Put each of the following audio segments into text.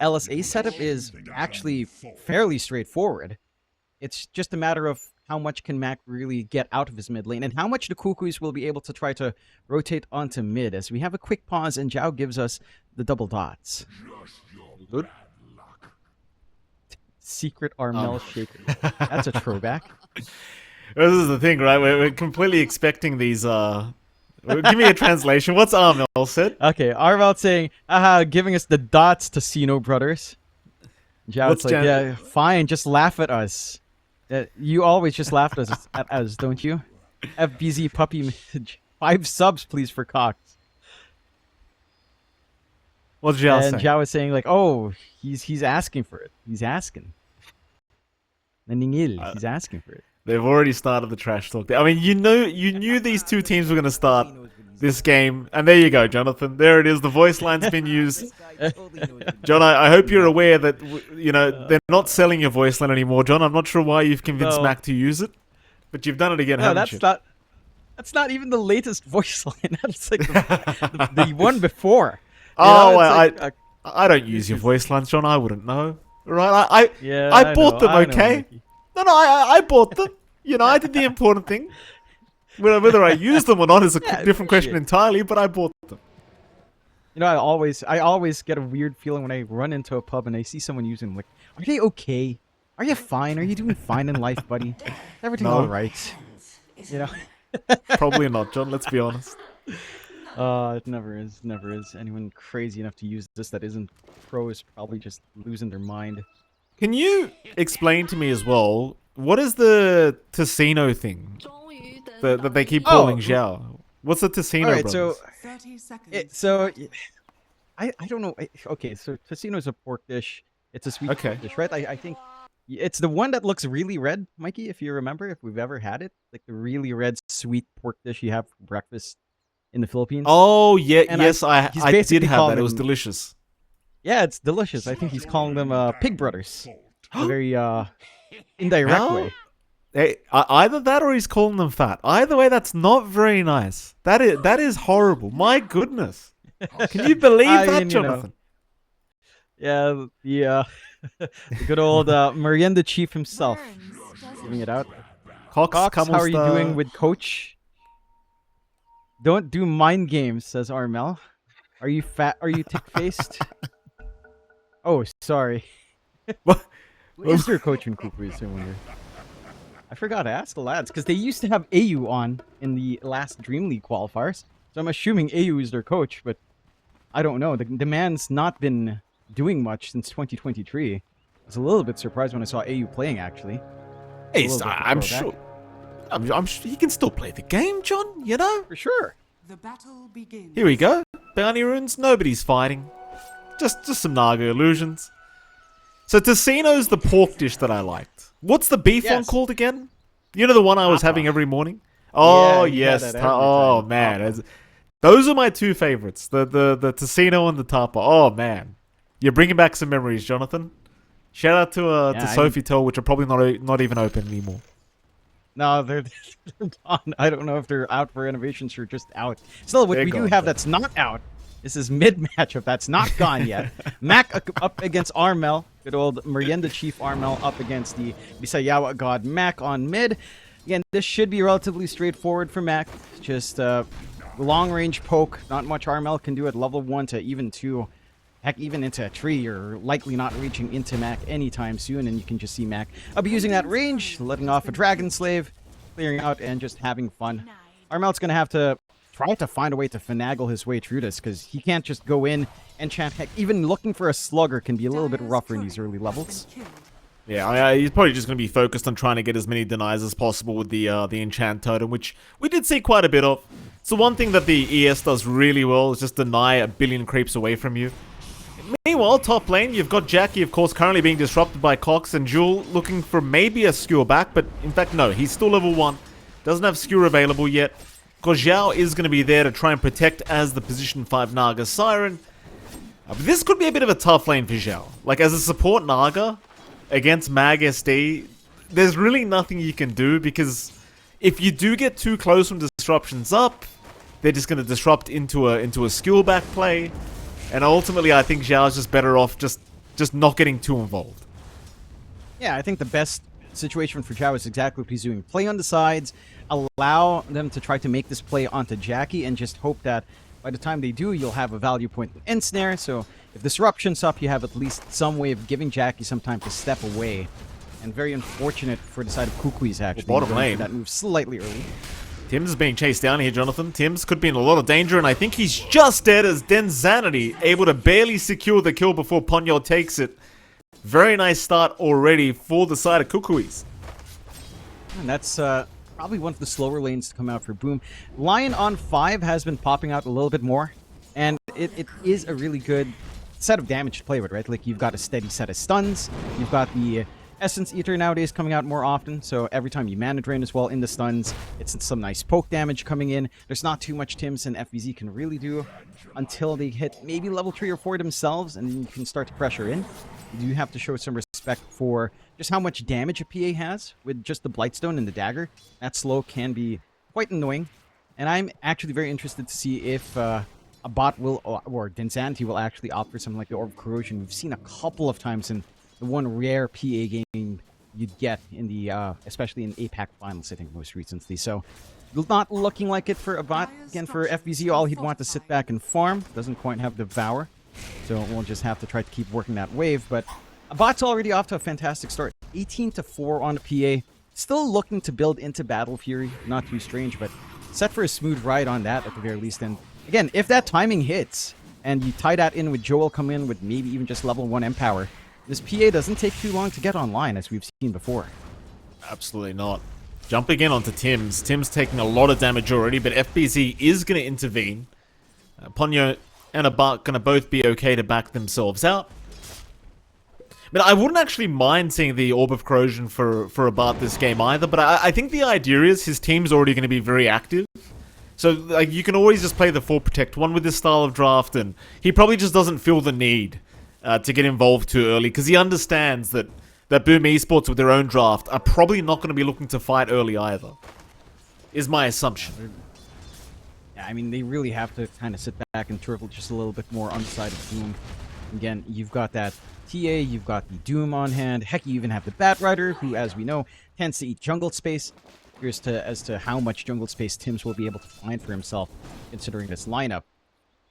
LSA setup is actually fairly straightforward. It's just a matter of how much can Mac really get out of his mid lane and how much the Kukuys will be able to try to rotate onto mid, as we have a quick pause and Zhao gives us the double dots. Good. Secret Armel shaker. That's a throwback. This is the thing, right? We're completely expecting these. Give me a translation. What's Armel said? Okay, Armel saying, "Aha, giving us the dots to Sino brothers." Zhao's like, "Yeah, fine, just laugh at us. You always just laugh at us, don't you?" FBZ puppy message. 5 subs, please, for Cox. What's Zhao saying? And Zhao is saying like, "Oh, he's asking for it. He's asking." Ningil, he's asking for it. They've already started the trash talk. I mean, you knew these two teams were going to start this game, and there you go, Jonathan. There it is. The voice line's been used. John, I hope you're aware that they're not selling your voice line anymore, John. I'm not sure why you've convinced Mac to use it, but you've done it again, haven't you? That's not even the latest voice line. That's like the one before. I don't use your voice lines, John. I wouldn't know. Right? I bought them, okay? No, I bought them. I did the important thing. Whether I use them or not is a different question entirely, but I bought them. I always get a weird feeling when I run into a pub and I see someone using them. Like, are they okay? Are you fine? Are you doing fine in life, buddy? Is everything all right? Probably not, John. Let's be honest. It never is. Never is. Anyone crazy enough to use this that isn't pro is probably just losing their mind. Can you explain to me as well, what is the Ticino thing that they keep calling Zhao? What's the Ticino brothers? I don't know. Okay, so Ticino's a pork dish. It's a sweet pork dish, right? I think it's the one that looks really red, Mikey, if you remember, if we've ever had it. Like the really red sweet pork dish you have for breakfast in the Philippines. Oh, yeah, and yes, I did have that. It was delicious. Yeah, it's delicious. I think he's calling them pig brothers. A very indirect way. Hey, either that or he's calling them fat. Either way, that's not very nice. That is horrible. My goodness. Can you believe that, Jonathan? The good old Merienda Chief himself giving it out. Cox, how are you doing with Coach? Don't do mind games, says Armel. Are you fat? Are you tick-faced? Oh, sorry. What? Is there a coach in Kukuys, I wonder? I forgot to ask the lads, because they used to have AU on in the last Dream League qualifiers. So I'm assuming AU is their coach, but I don't know. The man's not been doing much since 2023. I was a little bit surprised when I saw AU playing, actually. Hey, I'm sure he can still play the game, John, For sure. The battle begins. Here we go. Bounty runes, nobody's fighting. Just some Naga illusions. So Ticino's the pork dish that I liked. What's the beef one called again? You know the one I was having every morning? Oh, yes. Oh, man. Those are my two favorites. The Ticino and the Tapa. Oh, man. You're bringing back some memories, Jonathan. Shout out to Sofitel, which are probably not even open anymore. No, they're gone. I don't know if they're out for innovations or just out. Still, what we do have that's not out. This is mid matchup that's not gone yet. Mac up against Armel. Good old Merienda Chief Armel up against the Bisayawa God Mac on mid. Again, this should be relatively straightforward for Mac. Just long range poke. Not much Armel can do at level 1 to even 2. Heck, even into a tree. You're likely not reaching into Mac anytime soon, and you can just see Mac abusing that range, letting off a Dragon Slave, clearing out, and just having fun. Armel's going to have to try to find a way to finagle his way through this, because he can't just go in and chant. Heck, even looking for a slugger can be a little bit rougher in these early levels. Yeah, he's probably just going to be focused on trying to get as many denies as possible with the enchant totem, which we did see quite a bit of. So one thing that the ES does really well is just deny a billion creeps away from you. Meanwhile, top lane, you've got Jackie, of course, currently being disrupted by Cox, and Jewel looking for maybe a skewer back, but in fact, no, he's still level 1. Doesn't have skewer available yet. Because Zhao is going to be there to try and protect as the position 5 Naga Siren. But this could be a bit of a tough lane for Zhao. Like, as a support Naga against Mag SD, there's really nothing you can do, because if you do get too close from disruptions up, they're just going to disrupt into a skill back play. And ultimately, I think Zhao's just better off just just not getting too involved. Yeah, I think the best situation for Chow is exactly what he's doing. Play on the sides, allow them to try to make this play onto Jackie, and just hope that by the time they do, you'll have a value point with Ensnare. So if Disruption's up, you have at least some way of giving Jackie some time to step away. And very unfortunate for the side of Kukuys, actually. Bottom lane. That move slightly early. Tims is being chased down here, Jonathan. Tims could be in a lot of danger, and I think he's just dead as Denzanity able to barely secure the kill before Ponyo takes it. Very nice start already for the side of Kukuys. And that's probably one of the slower lanes to come out for Boom. Lion on 5 has been popping out a little bit more, and it is a really good set of damage to play with, right? Like, you've got a steady set of stuns, you've got the Essence Eater nowadays coming out more often, so every time you mana drain as well in the stuns, it's some nice poke damage coming in. There's not too much Tims and FBZ can really do until they hit maybe level 3 or 4 themselves, and then you can start to pressure in. You do have to show some respect for just how much damage a PA has with just the Blightstone and the dagger. That slow can be quite annoying, and I'm actually very interested to see if a bot will, or Denzanity will actually opt for something like the Orb of Corrosion. We've seen a couple of times in the one rare PA game you'd get in the, especially in APAC finals, I think, most recently. So, not looking like it for a bot. Again, for FBZ, all he'd want to sit back and farm. Doesn't quite have Devour. So, we'll just have to try to keep working that wave. But a bot's already off to a fantastic start. 18-4 on the PA. Still looking to build into Battle Fury. Not too strange, but set for a smooth ride on that at the very least. And again, if that timing hits, and you tie that in with Joel come in with maybe even just level 1 Empower, this PA doesn't take too long to get online, as we've seen before. Absolutely not. Jumping in onto Tims. Tims taking a lot of damage already, but FBZ is going to intervene. Ponyo and Abat going to both be okay to back themselves out. But I wouldn't actually mind seeing the Orb of Corrosion for Abat this game either, but I think the idea is his team's already going to be very active. So like, you can always just play the 4 Protect 1 with this style of draft, and he probably just doesn't feel the need to get involved too early, because he understands that Boom Esports with their own draft are probably not going to be looking to fight early either, is my assumption. Yeah, I mean, they really have to kind of sit back and turtle just a little bit more on the side of Boom. Again, you've got that TA, you've got the Doom on hand, heck, you even have the Batrider, who, as we know, tends to eat jungle space. Curious as to how much jungle space Tims will be able to find for himself, considering this lineup.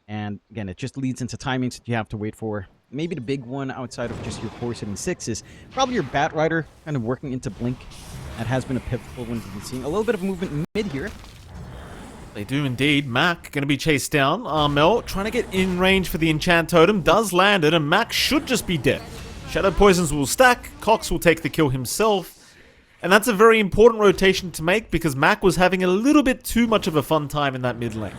And again, it just leads into timings that you have to wait for. Maybe the big one outside of just your core sitting 6 is probably your Batrider kind of working into Blink. That has been a pivotal one we've been seeing. A little bit of movement mid here. They do indeed. Mac going to be chased down. Armel trying to get in range for the Enchant Totem. Does land it, and Mac should just be dead. Shadow Poisons will stack. Cox will take the kill himself. And that's a very important rotation to make, because Mac was having a little bit too much of a fun time in that mid lane.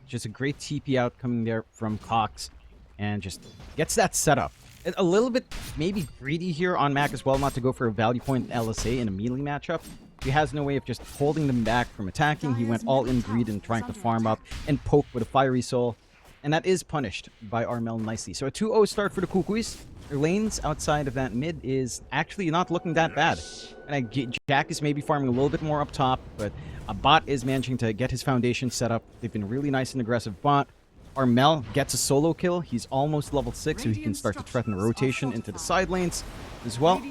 Just a great TP out coming there from Cox. And just gets that set up. A little bit maybe greedy here on Mac as well, not to go for a value point LSA in a melee matchup. He has no way of just holding them back from attacking. He went all in greed and trying to farm up and poke with a Fiery Soul. And that is punished by Armel nicely. So a 2-0 start for the Kukuys. Their lanes outside of that mid is actually not looking that bad. And Jack is maybe farming a little bit more up top, but a bot is managing to get his foundation set up. They've been really nice and aggressive bot. Armel gets a solo kill. He's almost level 6, so he can start to threaten a rotation into the side lanes as well.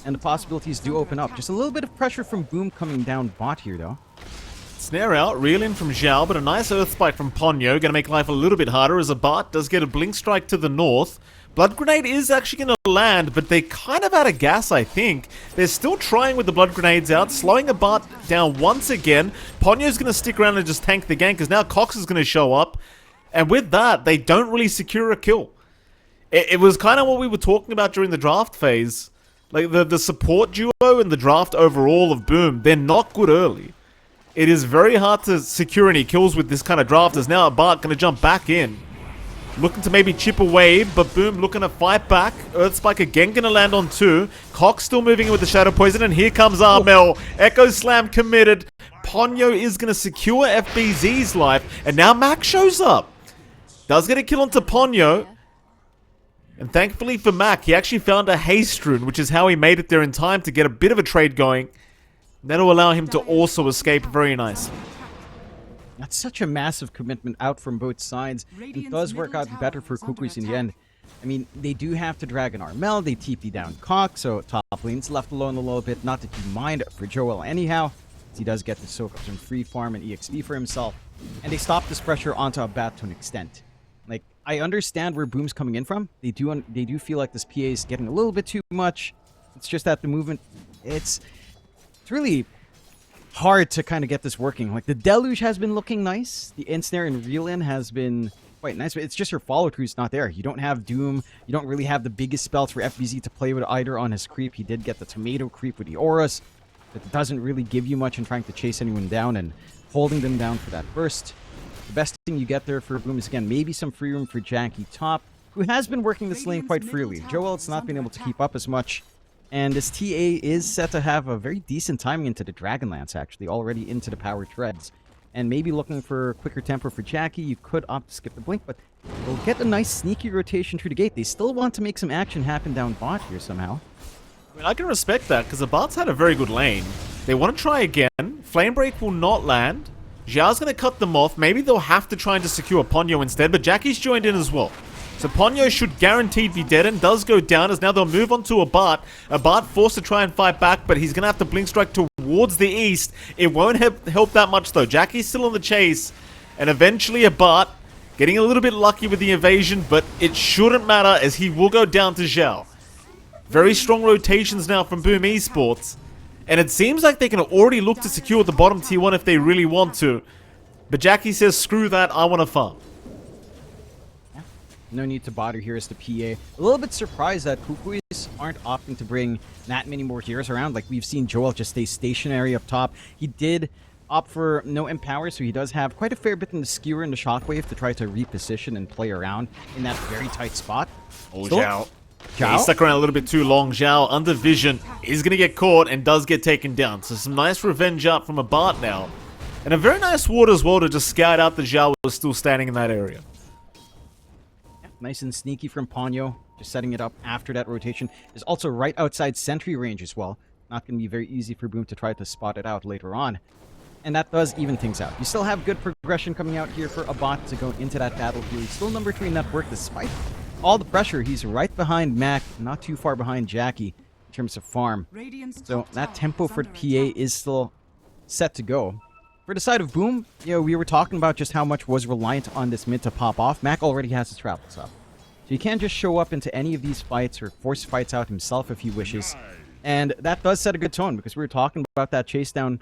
And the possibilities do open up. Just a little bit of pressure from Boom coming down bot here, though. Snare out, reel in from Zhao, but a nice Earth Spike from Ponyo. Going to make life a little bit harder as Abat does get a Blink Strike to the north. Blood Grenade is actually going to land, but they kind of out of gas, I think. They're still trying with the Blood Grenades out, slowing Abat down once again. Ponyo's going to stick around and just tank the gank, because now Cox is going to show up. And with that, they don't really secure a kill. It was kind of what we were talking about during the draft phase. Like, the support duo and the draft overall of Boom, they're not good early. It is very hard to secure any kills with this kind of draft, as now Bart going to jump back in. Looking to maybe chip away, but Boom looking to fight back. Earthspike again going to land on 2. Cox still moving in with the Shadow Poison, and here comes Armel. Echo Slam committed. Ponyo is going to secure FBZ's life, and now Mac shows up. Does get a kill onto Ponyo. And thankfully for Mac, he actually found a Haste Rune, which is how he made it there in time to get a bit of a trade going. That'll allow him to also escape very nice. That's such a massive commitment out from both sides. It does work out better for Kukuys in the end. I mean, they do have to drag an Armel, they TP down Cock, so top lane's left alone a little bit. Not that you mind for Joel anyhow, as he does get to soak up some free farm and EXP for himself. And they stop this pressure onto a bat to an extent. Like, I understand where Boom's coming in from. They do feel like this PA is getting a little bit too much. It's just that the movement, it's really hard to kind of get this working. Like, the Deluge has been looking nice. The Ensnare and Reel-In has been quite nice, but it's just your follow-through's not there. You don't have Doom. You don't really have the biggest spells for FBZ to play with either on his creep. He did get the tomato creep with the auras. It doesn't really give you much in trying to chase anyone down and holding them down for that burst. The best thing you get there for Boom is, again, maybe some free room for Jackie top, who has been working this lane quite freely. Joel has not been able to keep up as much, and this TA is set to have a very decent timing into the Dragonlance, actually, already into the power treads. And maybe looking for quicker tempo for Jackie, you could opt to skip the blink, but they'll get a nice sneaky rotation through the gate. They still want to make some action happen down bot here somehow. I mean, I can respect that, because the bot's had a very good lane. They want to try again. Flame Break will not land. Zhao's going to cut them off. Maybe they'll have to try and just secure Ponyo instead, but Jackie's joined in as well. So Ponyo should guaranteed be dead and does go down, as now they'll move on to a Bart. A Bart forced to try and fight back, but he's going to have to blink strike towards the east. It won't help that much though. Jackie's still on the chase, and eventually a Bart getting a little bit lucky with the evasion, but it shouldn't matter as he will go down to Zhao. Very strong rotations now from Boom Esports, and it seems like they can already look to secure the bottom tier 1 if they really want to. But Jackie says, screw that, I want to farm. No need to bother here as the PA. A little bit surprised that Kukuys aren't opting to bring that many more heroes around. Like, we've seen Joel just stay stationary up top. He did opt for no empower, so he does have quite a fair bit in the skewer and the shockwave to try to reposition and play around in that very tight spot. Oh, Zhao. Yeah, he stuck around a little bit too long. Zhao, under vision, is going to get caught and does get taken down. So some nice revenge up from a Bart now. And a very nice ward as well to just scout out that Zhao was still standing in that area. Nice and sneaky from Ponyo, just setting it up after that rotation. Is also right outside sentry range as well. Not going to be very easy for Boom to try to spot it out later on. And that does even things out. You still have good progression coming out here for a bot to go into that battle here. He's still number 3 network despite all the pressure. He's right behind Mac, not too far behind Jackie in terms of farm. So that tempo for the PA is still set to go. For the side of Boom, you know, we were talking about just how much was reliant on this mid to pop off. Mac already has his travels up. So he can't just show up into any of these fights or force fights out himself if he wishes. And that does set a good tone, because we were talking about that chase down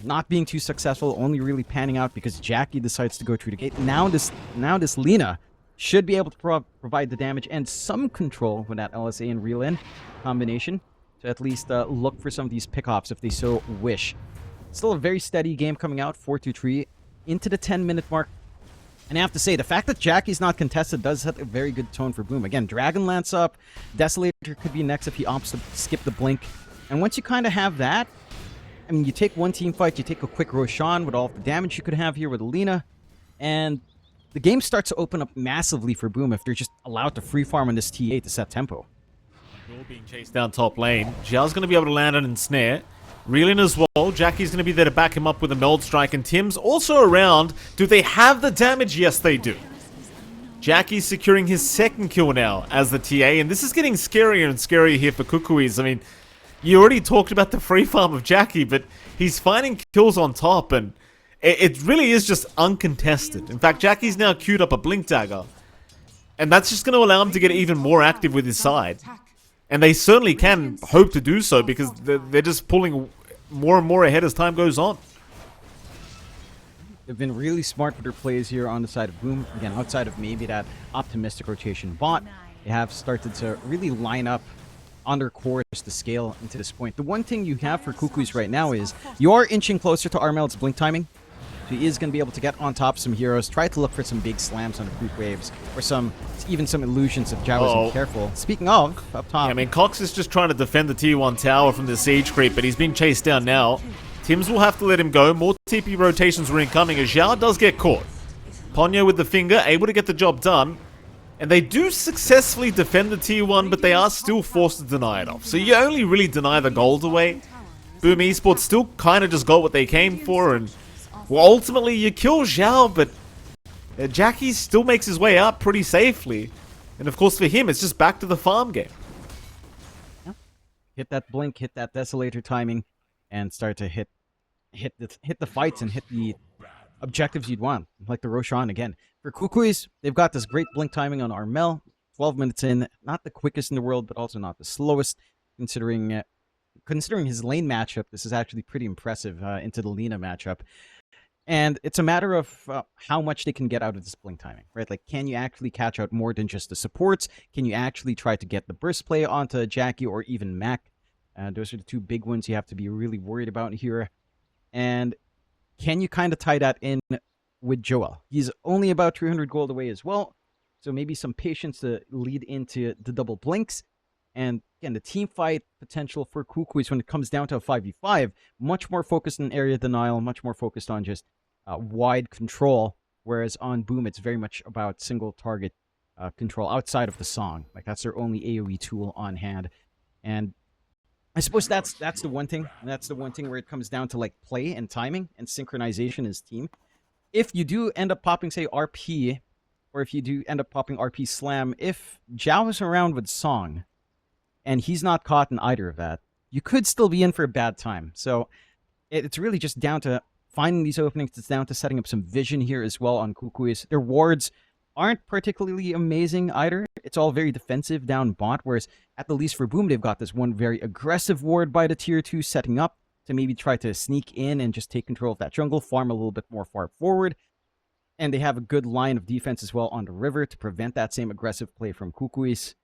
not being too successful, only really panning out because Jackie decides to go through the gate. Now this Lina should be able to provide the damage and some control with that LSA and Reel-In combination to at least look for some of these pickoffs if they so wish. Still a very steady game coming out, 4-3 into the 10-minute mark. And I have to say, the fact that Jackie's not contested does set a very good tone for Boom. Again, Dragonlance up, Desolator could be next if he opts to skip the blink. And once you kind of have that, I mean, you take one team fight, you take a quick Roshan with all of the damage you could have here with Alina, and the game starts to open up massively for Boom if they're just allowed to free farm on this TA to set tempo. Being chased down top lane. Zhao's going to be able to land it and snare. Reeling as well. Jackie's going to be there to back him up with a Meld Strike, and Tim's also around. Do they have the damage? Yes, they do. Jackie's securing his second kill now as the TA, and this is getting scarier and scarier here for Kukuys. I mean, you already talked about the free farm of Jackie, but he's finding kills on top, and it really is just uncontested. In fact, Jackie's now queued up a Blink Dagger, and that's just going to allow him to get even more active with his side. And they certainly can hope to do so, because they're just pulling more and more ahead as time goes on. They've been really smart with their plays here on the side of Boom. Again, outside of maybe that optimistic rotation bot, they have started to really line up on their course to scale into this point. The one thing you have for Kukuys right now is you are inching closer to Armel's blink timing. So he is going to be able to get on top of some heroes, try to look for some big slams on the creep waves, or even some illusions if Zhao isn't careful. Speaking of, up top. Yeah, I mean, Cox is just trying to defend the tier 1 tower from the siege creep, but he's being chased down now. Tims will have to let him go. More TP rotations were incoming as Zhao does get caught. Ponyo with the finger, able to get the job done. And they do successfully defend the tier 1, but they are still forced to deny it off. So you only really deny the gold away. Boom Esports still kind of just got what they came for, and well, ultimately you kill Zhao, but Jackie still makes his way out pretty safely. And of course for him, it's just back to the farm game. Yeah. Hit that blink, hit that desolator timing, and start to hit the fights and hit the objectives you'd want, like the Roshan again. For Kukuys, they've got this great blink timing on Armel. 12 minutes in, not the quickest in the world, but also not the slowest, considering his lane matchup. This is actually pretty impressive into the Lina matchup. And it's a matter of how much they can get out of this blink timing, right? Like, can you actually catch out more than just the supports? Can you actually try to get the burst play onto Jackie or even Mac? Those are the two big ones you have to be really worried about here. And can you kind of tie that in with Joel? He's only about 300 gold away as well. So maybe some patience to lead into the double blinks. And again, the team fight potential for Kukuys when it comes down to a 5v5, much more focused on area denial, much more focused on just wide control. Whereas on Boom, it's very much about single target control outside of the song. Like, that's their only AoE tool on hand. And I suppose that's the one thing. That's the one thing where it comes down to like play and timing and synchronization as team. If you do end up popping, say, RP, or if you do end up popping RP Slam, if Zhao is around with Song, and he's not caught in either of that, you could still be in for a bad time. So it's really just down to finding these openings. It's down to setting up some vision here as well on Kukuys. Their wards aren't particularly amazing either. It's all very defensive down bot, whereas at the least for Boom, they've got this one very aggressive ward by the tier 2 setting up to maybe try to sneak in and just take control of that jungle, farm a little bit more far forward. And they have a good line of defense as well on the river to prevent that same aggressive play from Kukuys.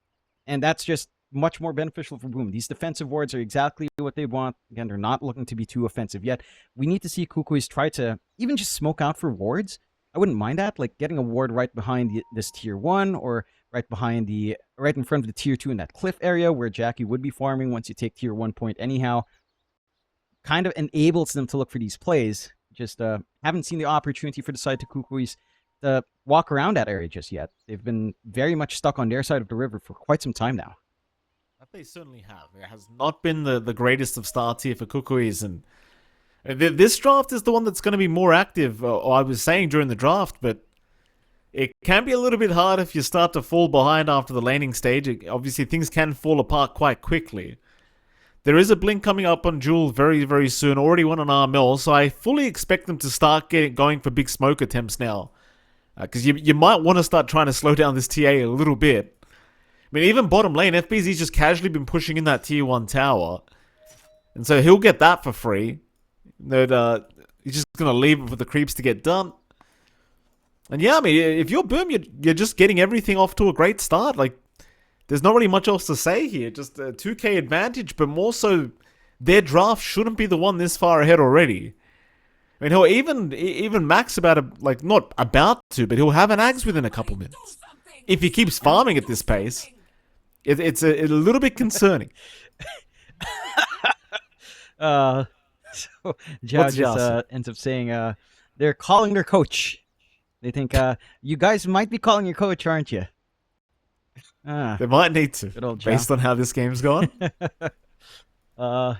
And that's just much more beneficial for Boom. These defensive wards are exactly what they want. Again, they're not looking to be too offensive yet. We need to see Kukuys try to even just smoke out for wards. I wouldn't mind that, like getting a ward right behind this tier 1 or right in front of the tier 2 in that cliff area where Jackie would be farming once you take tier 1 point anyhow. Kind of enables them to look for these plays. Just haven't seen the opportunity for the side to Kukuys to walk around that area just yet. They've been very much stuck on their side of the river for quite some time now. That they certainly have. It has not been the greatest of starts here for Kukuys, and this draft is the one that's going to be more active, I was saying during the draft, but it can be a little bit hard if you start to fall behind after the laning stage. Obviously, things can fall apart quite quickly. There is a blink coming up on Jewel very, very soon. Already one on Armel, so I fully expect them to start going for big smoke attempts now. Because you might want to start trying to slow down this TA a little bit. I mean, even bottom lane, FBZ's just casually been pushing in that tier 1 tower. And so he'll get that for free. He's just going to leave it for the creeps to get done. And yeah, I mean, if you're Boom, you're just getting everything off to a great start. Like, there's not really much else to say here. Just a 2k advantage, but more so, their draft shouldn't be the one this far ahead already. I mean, even Max not about to, but he'll have an Ags within a couple minutes. If he keeps farming at this pace, it's a little bit concerning. So Zhao just ends up saying they're calling their coach. They think you guys might be calling your coach, aren't you? They might need to, based on how this game's gone. Armel,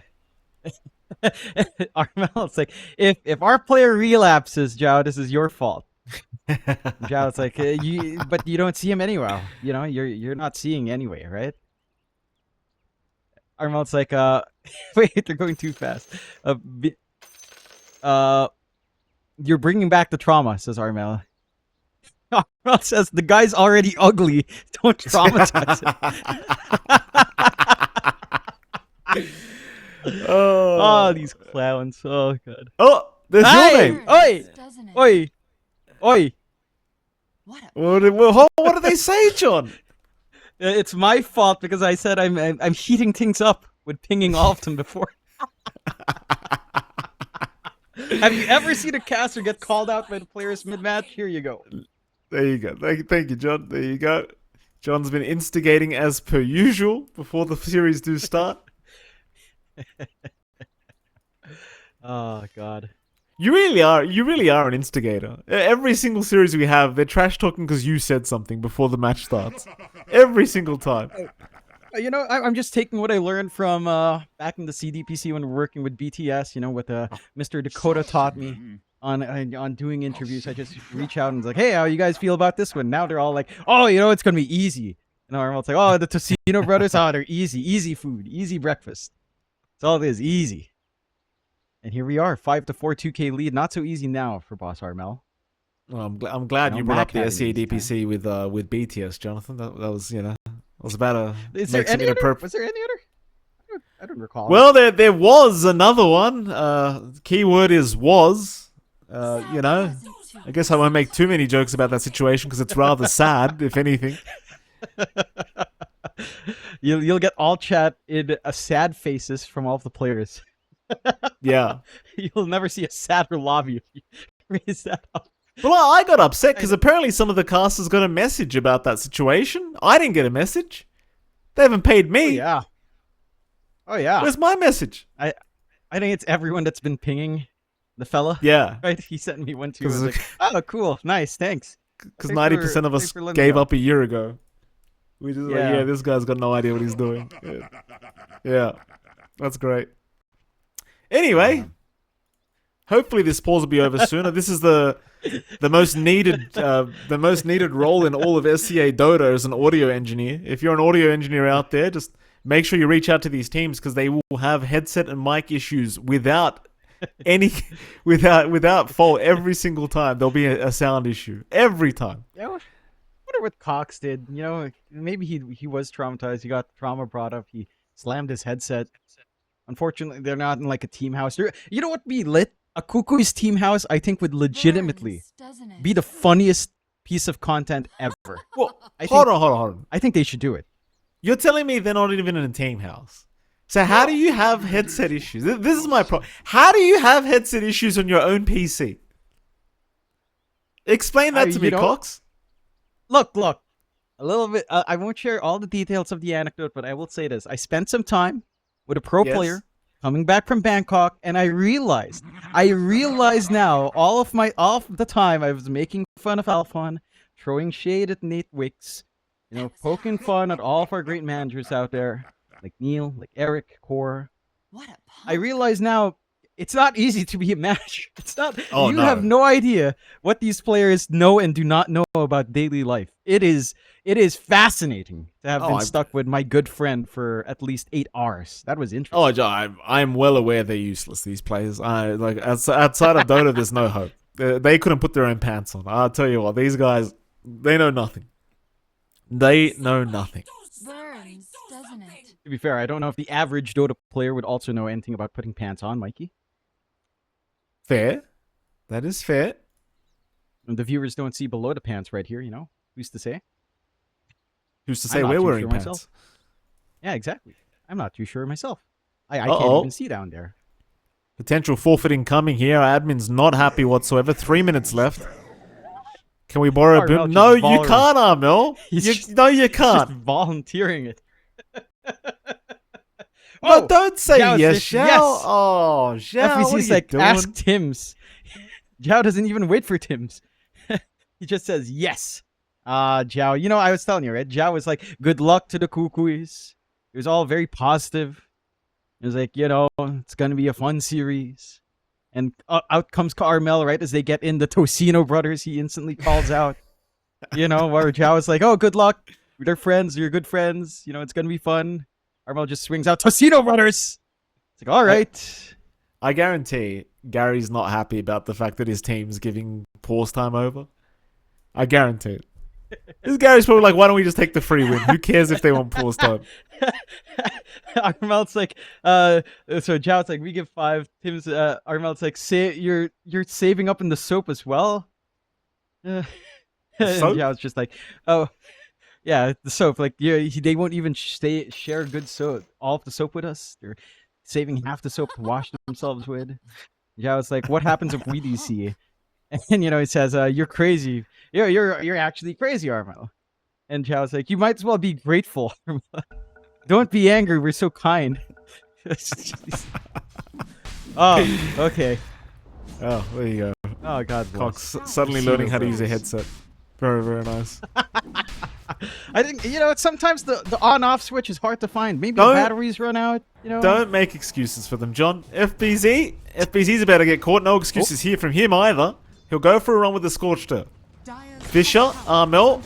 it's like, if our player relapses, Zhao, this is your fault. Zhao, it's like, but you don't see him anywhere. You know, you're not seeing anyway, right? Armel, it's like, wait, they're going too fast. You're bringing back the trauma, says Armel. Armel says, the guy's already ugly. Don't traumatize him. Oh, these clowns. Oh, God. Oh, there's your name. Oi! What do they say, John? It's my fault because I said I'm heating things up with pinging all of them before. Have you ever seen a caster get called out by the players mid-match? Here you go. There you go. Thank you, John. There you go. John's been instigating as per usual before the series do start. Oh, God. You really are an instigator. Every single series we have, they're trash talking because you said something before the match starts. Every single time. You know, I'm just taking what I learned from back in the CDPC when we were working with BTS, you know, what Mr. Dakota taught me on doing interviews. I just reach out and like, hey, how you guys feel about this one? Now they're all like, oh, you know, it's going to be easy. And Armel's like, oh, the Tocino brothers, oh, they're easy food, easy breakfast. That's all it is, easy. And here we are, 5-4 2K lead. Not so easy now for Boss Armel. Well, I'm glad you brought up the SEA DPC with BTS, Jonathan. That was, you know, was about to Was there any other? I don't recall. Well, there was another one. Keyword is was. You know, I guess I won't make too many jokes about that situation because it's rather sad, if anything. You'll get all chat in sad faces from all of the players. Yeah. You'll never see a sadder lobby if you raise that up. Well, I got upset because apparently some of the casters got a message about that situation. I didn't get a message. They haven't paid me. Oh yeah. Where's my message? I think it's everyone that's been pinging the fella. Yeah. Right? He sent me one too. I was like, oh, cool. Nice. Thanks. Because 90% of us gave up a year ago. We just like, yeah, this guy's got no idea what he's doing. Yeah. That's great. Anyway, hopefully this pause will be over sooner. This is the most needed role in all of SCA Dota as an audio engineer. If you're an audio engineer out there, just make sure you reach out to these teams because they will have headset and mic issues without fault every single time. There'll be a sound issue every time. Yeah, I wonder what Cox did. You know, maybe he was traumatized. He got trauma brought up. He slammed his headset. Unfortunately, they're not in like a team house. You know what would be lit? A Kukuys team house, I think, would legitimately be the funniest piece of content ever. Well, hold on. I think they should do it. You're telling me they're not even in a team house. So how do you have headset issues? This is my problem. How do you have headset issues on your own PC? Explain that to me, Cox. Look. A little bit. I won't share all the details of the anecdote, but I will say this. I spent some time with a pro player coming back from Bangkok, and I realized now all of the time I was making fun of Alphon, throwing shade at Nate Wicks, you know, poking fun at all of our great managers out there, like Neil, like Eric, Core. I realize now it's not easy to be a manager. It's not. You have no idea what these players know and do not know about daily life. It is fascinating to have been stuck with my good friend for at least 8 hours. That was interesting. I'm well aware they're useless. These players, like outside of Dota, there's no hope. They couldn't put their own pants on. I'll tell you what, these guys, they know nothing. They know nothing. Burns, doesn't it? To be fair, I don't know if the average Dota player would also know anything about putting pants on, Mikey. Fair. That is fair. And the viewers don't see below the pants right here, you know? Who's to say? Who's to say we're wearing pants? Myself. Yeah, exactly. I'm not too sure myself. I can't even see down there. Potential forfeiting coming here. Our admin's not happy whatsoever. 3 minutes left. Can we borrow a boom? No, you can't, Armel. No, you can't. Just volunteering it. No, don't say yes, Zhao. Yes. Oh, Zhao, FBC's like, ask Tim's. Zhao doesn't even wait for Tim's. He just says yes. Zhao, you know, I was telling you, right? Zhao was like, good luck to the Kukuys. It was all very positive. It was like, you know, it's going to be a fun series. And out comes Carmel, right? As they get in the Tocino brothers, he instantly calls out. You know, where Zhao is like, oh, good luck. They're friends. You're good friends. You know, it's going to be fun. Armel just swings out Tocino brothers. It's like, all right. I guarantee Gary's not happy about the fact that his team's giving pause time over. I guarantee it. This Gary's probably like, why don't we just take the free win? Who cares if they want pause time? Armel's like, so Zhao's like, we give 5. Tim's, Armel's like, you're saving up in the soap as well? And Zhao's just like, oh, yeah, the soap. Like, they won't even share good soap, all of the soap with us. They're saving half the soap to wash themselves with. Zhao's like, what happens if we DC? And, you know, he says, you're crazy. You're actually crazy, Armel. And Zhao's like, you might as well be grateful. Don't be angry. We're so kind. Oh, okay. Oh, there you go. Oh, God bless. Cox suddenly learning how to use a headset. Very, very nice. I think, you know, sometimes the on-off switch is hard to find. Maybe the batteries run out, you know. Don't make excuses for them, John. FBZ's about to get caught. No excuses here from him either. He'll go for a run with the Scorched Earth. Fisher, Armel.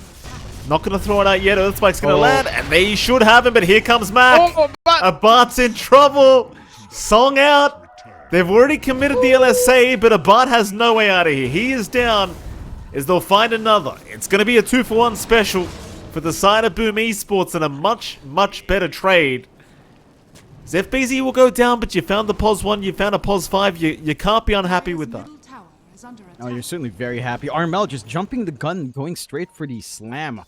Not going to throw it out yet. Earthspike's going to land, and they should have him, but here comes Mac. Abart's in trouble. Song out. They've already committed the LSA, but Abart has no way out of here. He is down, as they'll find another. It's going to be a 2-for-1 special for the side of Boom Esports and a much, much better trade. FBZ will go down, but you found the POS 1, you found a POS 5. You can't be unhappy with that. Oh, you're certainly very happy. Armel just jumping the gun, going straight for the slam.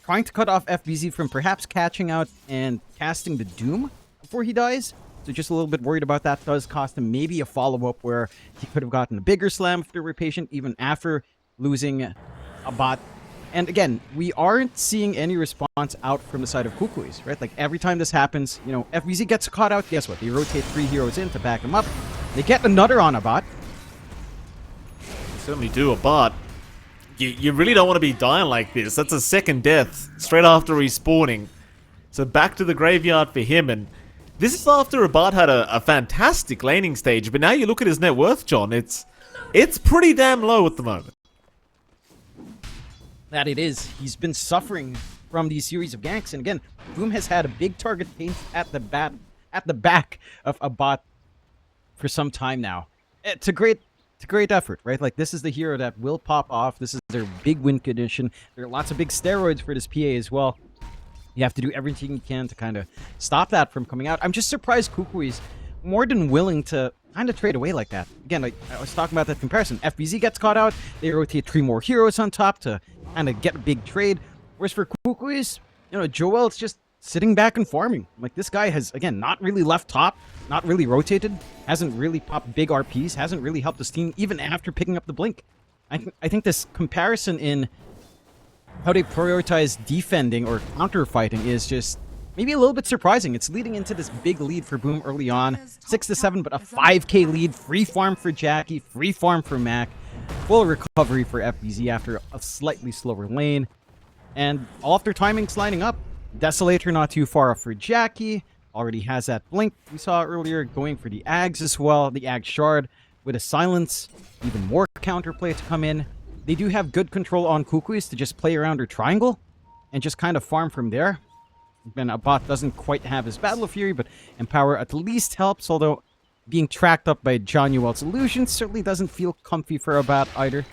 Trying to cut off FBZ from perhaps catching out and casting the Doom before he dies. So just a little bit worried about that. Does cost him maybe a follow-up where he could have gotten a bigger slam if they were patient, even after losing a bot. And again, we aren't seeing any response out from the side of Kukuys, right? Like, every time this happens, you know, FBZ gets caught out, guess what? They rotate 3 heroes in to back him up. They get another on a bot. Certainly do. Abart. You really don't want to be dying like this. That's a second death straight after respawning. So back to the graveyard for him, and this is after Abart had a fantastic laning stage, but now you look at his net worth, John, it's pretty damn low at the moment. That it is. He's been suffering from these series of ganks, and again, Boom has had a big target paint at the back of a bot for some time now. It's a great effort, right? Like, this is the hero that will pop off. This is their big win condition. There are lots of big steroids for this PA as well. You have to do everything you can to kind of stop that from coming out. I'm just surprised Kukuys more than willing to kind of trade away like that. Again, like I was talking about that comparison. FBZ gets caught out. They rotate 3 more heroes on top to kind of get a big trade. Whereas for Kukuys, you know, Joel's just sitting back and farming. Like, this guy has, again, not really left top, not really rotated, hasn't really popped big RPs, hasn't really helped his team even after picking up the blink. I think this comparison in how they prioritize defending or counter fighting is just maybe a little bit surprising. It's leading into this big lead for Boom early on. 6-7, but a 5k lead. Free farm for Jackie, free farm for Mac. Full recovery for FBZ after a slightly slower lane. And all of their timings lining up. Desolator not too far off for Jackie. Already has that blink we saw earlier, going for the Ags as well. The Ag Shard with a silence. Even more counterplay to come in. They do have good control on Kukuys to just play around her triangle and just kind of farm from there. And Abot doesn't quite have his Battle of Fury, but Empower at least helps, although being tracked up by John Yuel's illusion certainly doesn't feel comfy for Abot either.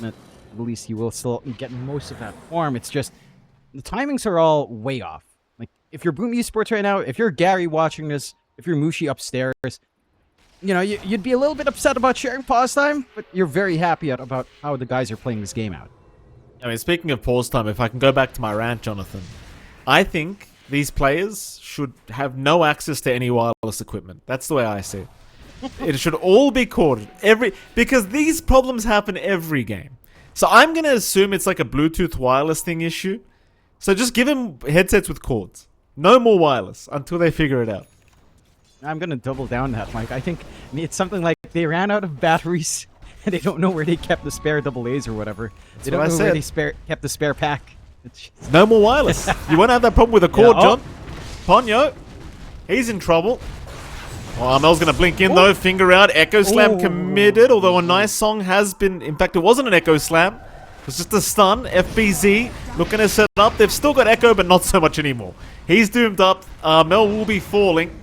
At least he will still get most of that farm. It's just the timings are all way off. Like, if you're Boom Esports right now, if you're Gary watching this, if you're Mushi upstairs, you know, you'd be a little bit upset about sharing pause time, but you're very happy about how the guys are playing this game out. I mean, speaking of pause time, if I can go back to my rant, Jonathan, I think these players should have no access to any wireless equipment. That's the way I see it. It should all be corded. Because these problems happen every game. So I'm going to assume it's like a Bluetooth wireless thing issue. So just give them headsets with cords. No more wireless until they figure it out. I'm going to double down that, Mike. I think it's something like they ran out of batteries and they don't know where they kept the spare AA's or whatever. They don't know where they kept the spare pack. No more wireless. You won't have that problem with a cord, John. Ponyo, he's in trouble. Oh, Armel's going to blink in, though. Finger out. Echo Slam committed, although a nice song has been... In fact, it wasn't an Echo Slam. It was just a stun. FBZ looking to set up. They've still got Echo, but not so much anymore. He's doomed up. Armel will be falling.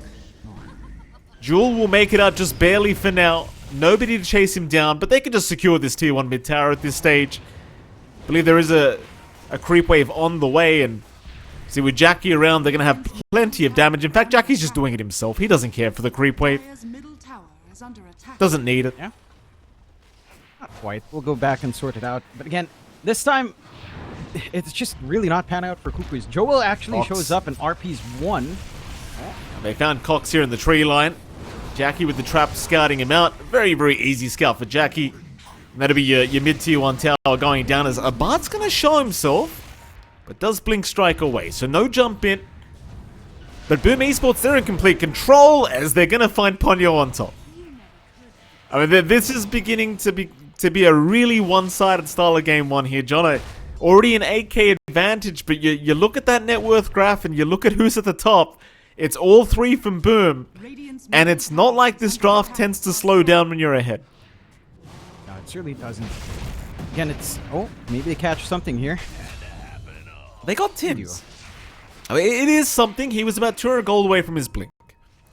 Jewel will make it out just barely for now. Nobody to chase him down, but they can just secure this tier 1 mid tower at this stage. I believe there is a creep wave on the way, and see, with Jackie around, they're going to have plenty of damage. In fact, Jackie's just doing it himself. He doesn't care for the creep wave. Doesn't need it. Yeah. Not quite. We'll go back and sort it out. But again, this time, it's just really not pan out for Kukuys. Joel actually shows up and RP's 1. They found Cox here in the tree line. Jackie with the trap scouting him out. Very, very easy scout for Jackie. And that'll be your mid-tier 1 tower going down as Abart's going to show himself, but does blink strike away. So no jump in. But Boom Esports, they're in complete control as they're going to find Ponyo on top. I mean, this is beginning to be a really one-sided style of game 1 here, John. Already an 8k advantage, but you look at that net worth graph and you look at who's at the top. It's all 3 from Boom, and it's not like this draft tends to slow down when you're ahead. It certainly doesn't. Again, it's... Oh, maybe they catch something here. They got Tims. I mean, it is something. He was about 200 gold away from his blink.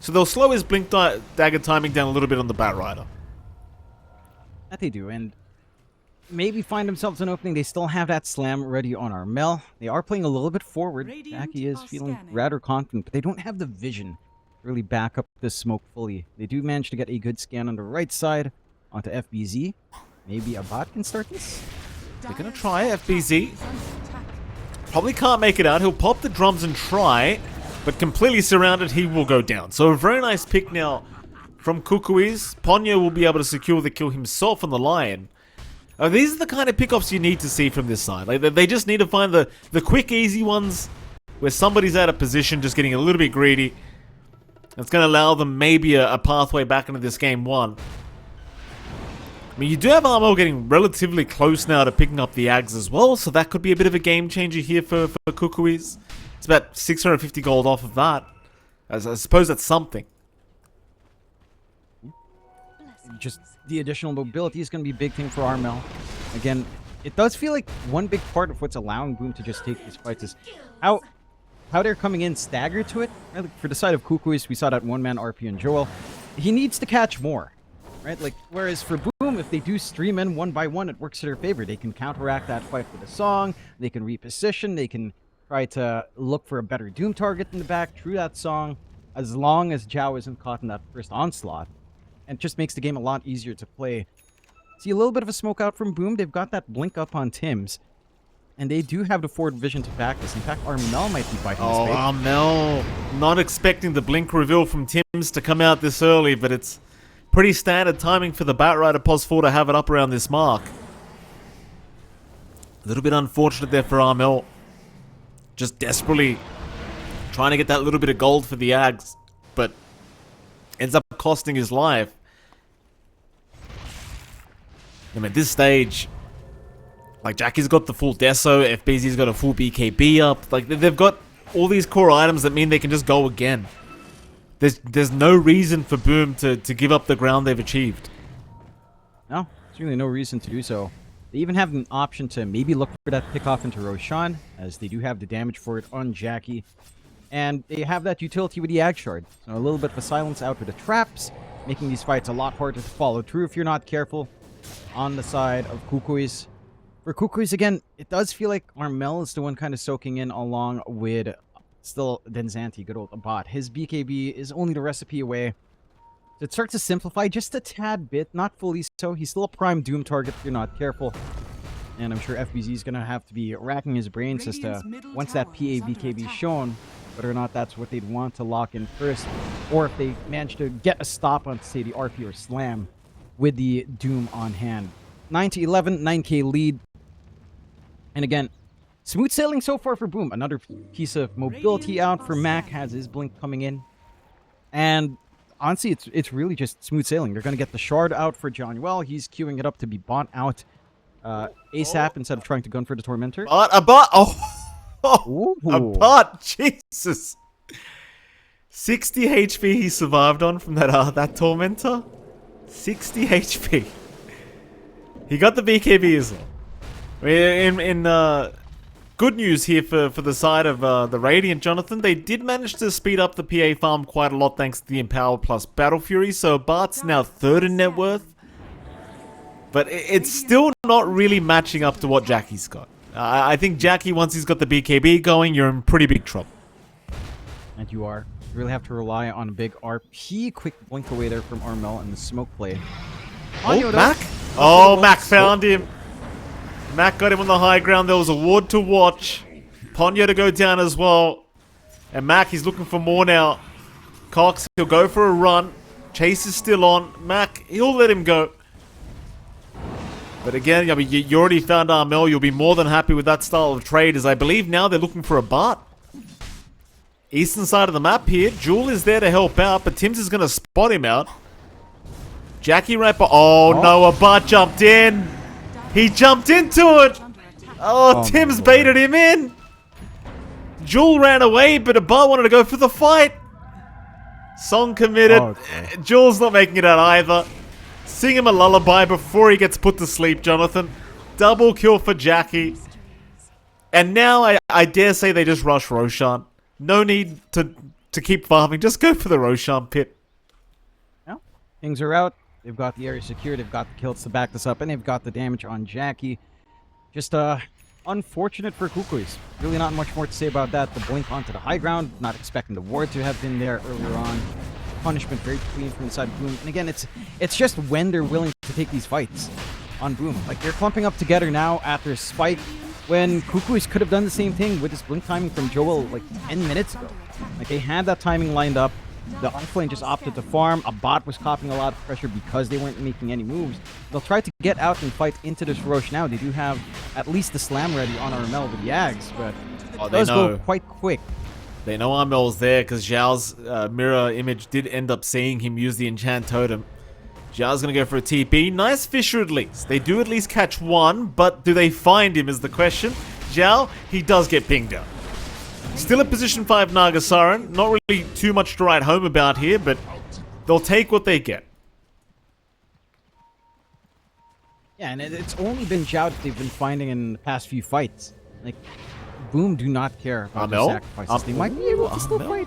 So they'll slow his blink dagger timing down a little bit on the Batrider. That they do, and maybe find themselves an opening. They still have that slam ready on Armel. They are playing a little bit forward. Jackie is feeling rather confident, but they don't have the vision to really back up this smoke fully. They do manage to get a good scan on the right side onto FBZ. Maybe a bot can start this? They're going to try FBZ. Probably can't make it out. He'll pop the drums and try, but completely surrounded, he will go down. So a very nice pick now from Kukuys. Ponyo will be able to secure the kill himself on the Lion. These are the kind of pickups you need to see from this side. Like, they just need to find the quick, easy ones where somebody's out of position, just getting a little bit greedy. It's going to allow them maybe a pathway back into this game one. I mean, you do have Armel getting relatively close now to picking up the Ags as well, so that could be a bit of a game changer here for Kukuys. It's about 650 gold off of that. I suppose that's something. Just the additional mobility is going to be a big thing for Armel. Again, it does feel like one big part of what's allowing Boom to just take these fights is how they're coming in staggered to it. Right? Like for the side of Kukuys, we saw that one-man RP and Joel. He needs to catch more. Right? Like, whereas for Boom, if they do stream in one by one, it works to their favor. They can counteract that fight with a song. They can reposition. They can try to look for a better Doom target in the back through that song, as long as Zhao isn't caught in that first onslaught. And it just makes the game a lot easier to play. See a little bit of a smoke out from Boom. They've got that blink up on Tims. And they do have the forward vision to back this. In fact, Armel might be biting this bait. Armel. Not expecting the blink reveal from Tims to come out this early, but it's pretty standard timing for the Batrider Pos 4 to have it up around this mark. A little bit unfortunate there for Armel. Just desperately trying to get that little bit of gold for the Ags, but ends up costing his life. I mean, at this stage, like, Jackie's got the full Deso, FBZ's got a full BKB up. Like, they've got all these core items that mean they can just go again. There's no reason for Boom to give up the ground they've achieved. No, there's really no reason to do so. They even have an option to maybe look for that pickoff into Roshan, as they do have the damage for it on Jackie. And they have that utility with the Ag Shard. So a little bit of a silence out with the traps, making these fights a lot harder to follow through if you're not careful. On the side of Kukuys. For Kukuys, again, it does feel like Armel is the one kind of soaking in along with still Denzanti, good old bot. His BKB is only the recipe away. So it starts to simplify just a tad bit, not fully so. He's still a prime Doom target if you're not careful. And I'm sure FBZ is going to have to be racking his brains as to, once that PA BKB is shown, whether or not that's what they'd want to lock in first, or if they manage to get a stop on, say, the RP or Slam with the Doom on hand. 9-11, 9k lead. And again, smooth sailing so far for Boom. Another piece of mobility out for Mac, has his blink coming in. And honestly, it's really just smooth sailing. They're going to get the shard out for John Well. He's queuing it up to be bought out ASAP instead of trying to gun for the Tormentor. A bot! Oh! A bot! Jesus! 60 HP he survived on from that Tormentor. 60 HP. He got the BKB as well. In good news here for the side of the Radiant, Jonathan. They did manage to speed up the PA farm quite a lot thanks to the Empower plus Battle Fury. So Bart's now third in net worth. But it's still not really matching up to what Jackie's got. I think Jackie, once he's got the BKB going, you're in pretty big trouble. And you are. You really have to rely on a big RP. Quick blink away there from Armel and the smoke play. Oh, Mac? Oh, Mac found him. Mac got him on the high ground. There was a ward to watch. Ponyo to go down as well. And Mac, he's looking for more now. Cox, he'll go for a run. Chase is still on. Mac, he'll let him go. But again, I mean, you already found Armel. You'll be more than happy with that style of trade, as I believe now they're looking for a Bart. Eastern side of the map here. Jewel is there to help out, but Tims is going to spot him out. Jackie right by... Oh, no, a Bart jumped in. He jumped into it. Oh, Tims baited him in. Jewel ran away, but a Bart wanted to go for the fight. Song committed. Okay. Jewel's not making it out either. Sing him a lullaby before he gets put to sleep, Jonathan. Double kill for Jackie. And now I dare say they just rush Roshan. No need to keep farming. Just go for the Roshan pit. Well, things are out. They've got the area secure. They've got the kills to back this up. And they've got the damage on Jackie. Just unfortunate for Kukuys. Really not much more to say about that. The blink onto the high ground. Not expecting the ward to have been there earlier on. Punishment very clean from inside Boom. And again, it's just when they're willing to take these fights on Boom. Like, they're clumping up together now after a spike when Kukuys could have done the same thing with his blink timing from Joel like 10 minutes ago. Like, they had that timing lined up. The offlane just opted to farm. A bot was copying a lot of pressure because they weren't making any moves. They'll try to get out and fight into this Roche now. They do have at least the slam ready on Armel with the Ags, but it does go quite quick. They know Armel's there because Zhao's mirror image did end up seeing him use the enchant totem. Zhao's going to go for a TP. Nice Fisher at least. They do at least catch one, but do they find him is the question. Zhao, he does get pinged out. Still at position 5 Naga Siren. Not really too much to write home about here, but they'll take what they get. Yeah, and it's only been Zhao that they've been finding in the past few fights. Like, Boom do not care about the sacrifices. They might be able to still fight.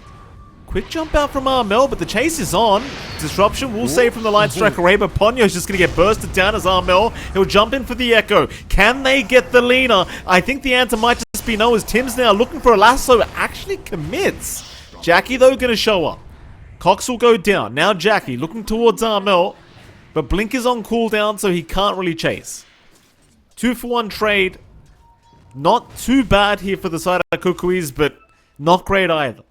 Quick jump out from Armel, but the chase is on. Disruption will save from the Light Strike Array, but Ponyo's just going to get bursted down as Armel. He'll jump in for the Echo. Can they get the Lina? I think the answer might just be no, as Tim's now looking for a lasso. Actually commits. Jackie, though, going to show up. Cox will go down. Now Jackie looking towards Armel, but Blink is on cooldown, so he can't really chase. 2-for-1 trade. Not too bad here for the side of Kukuys, but not great either.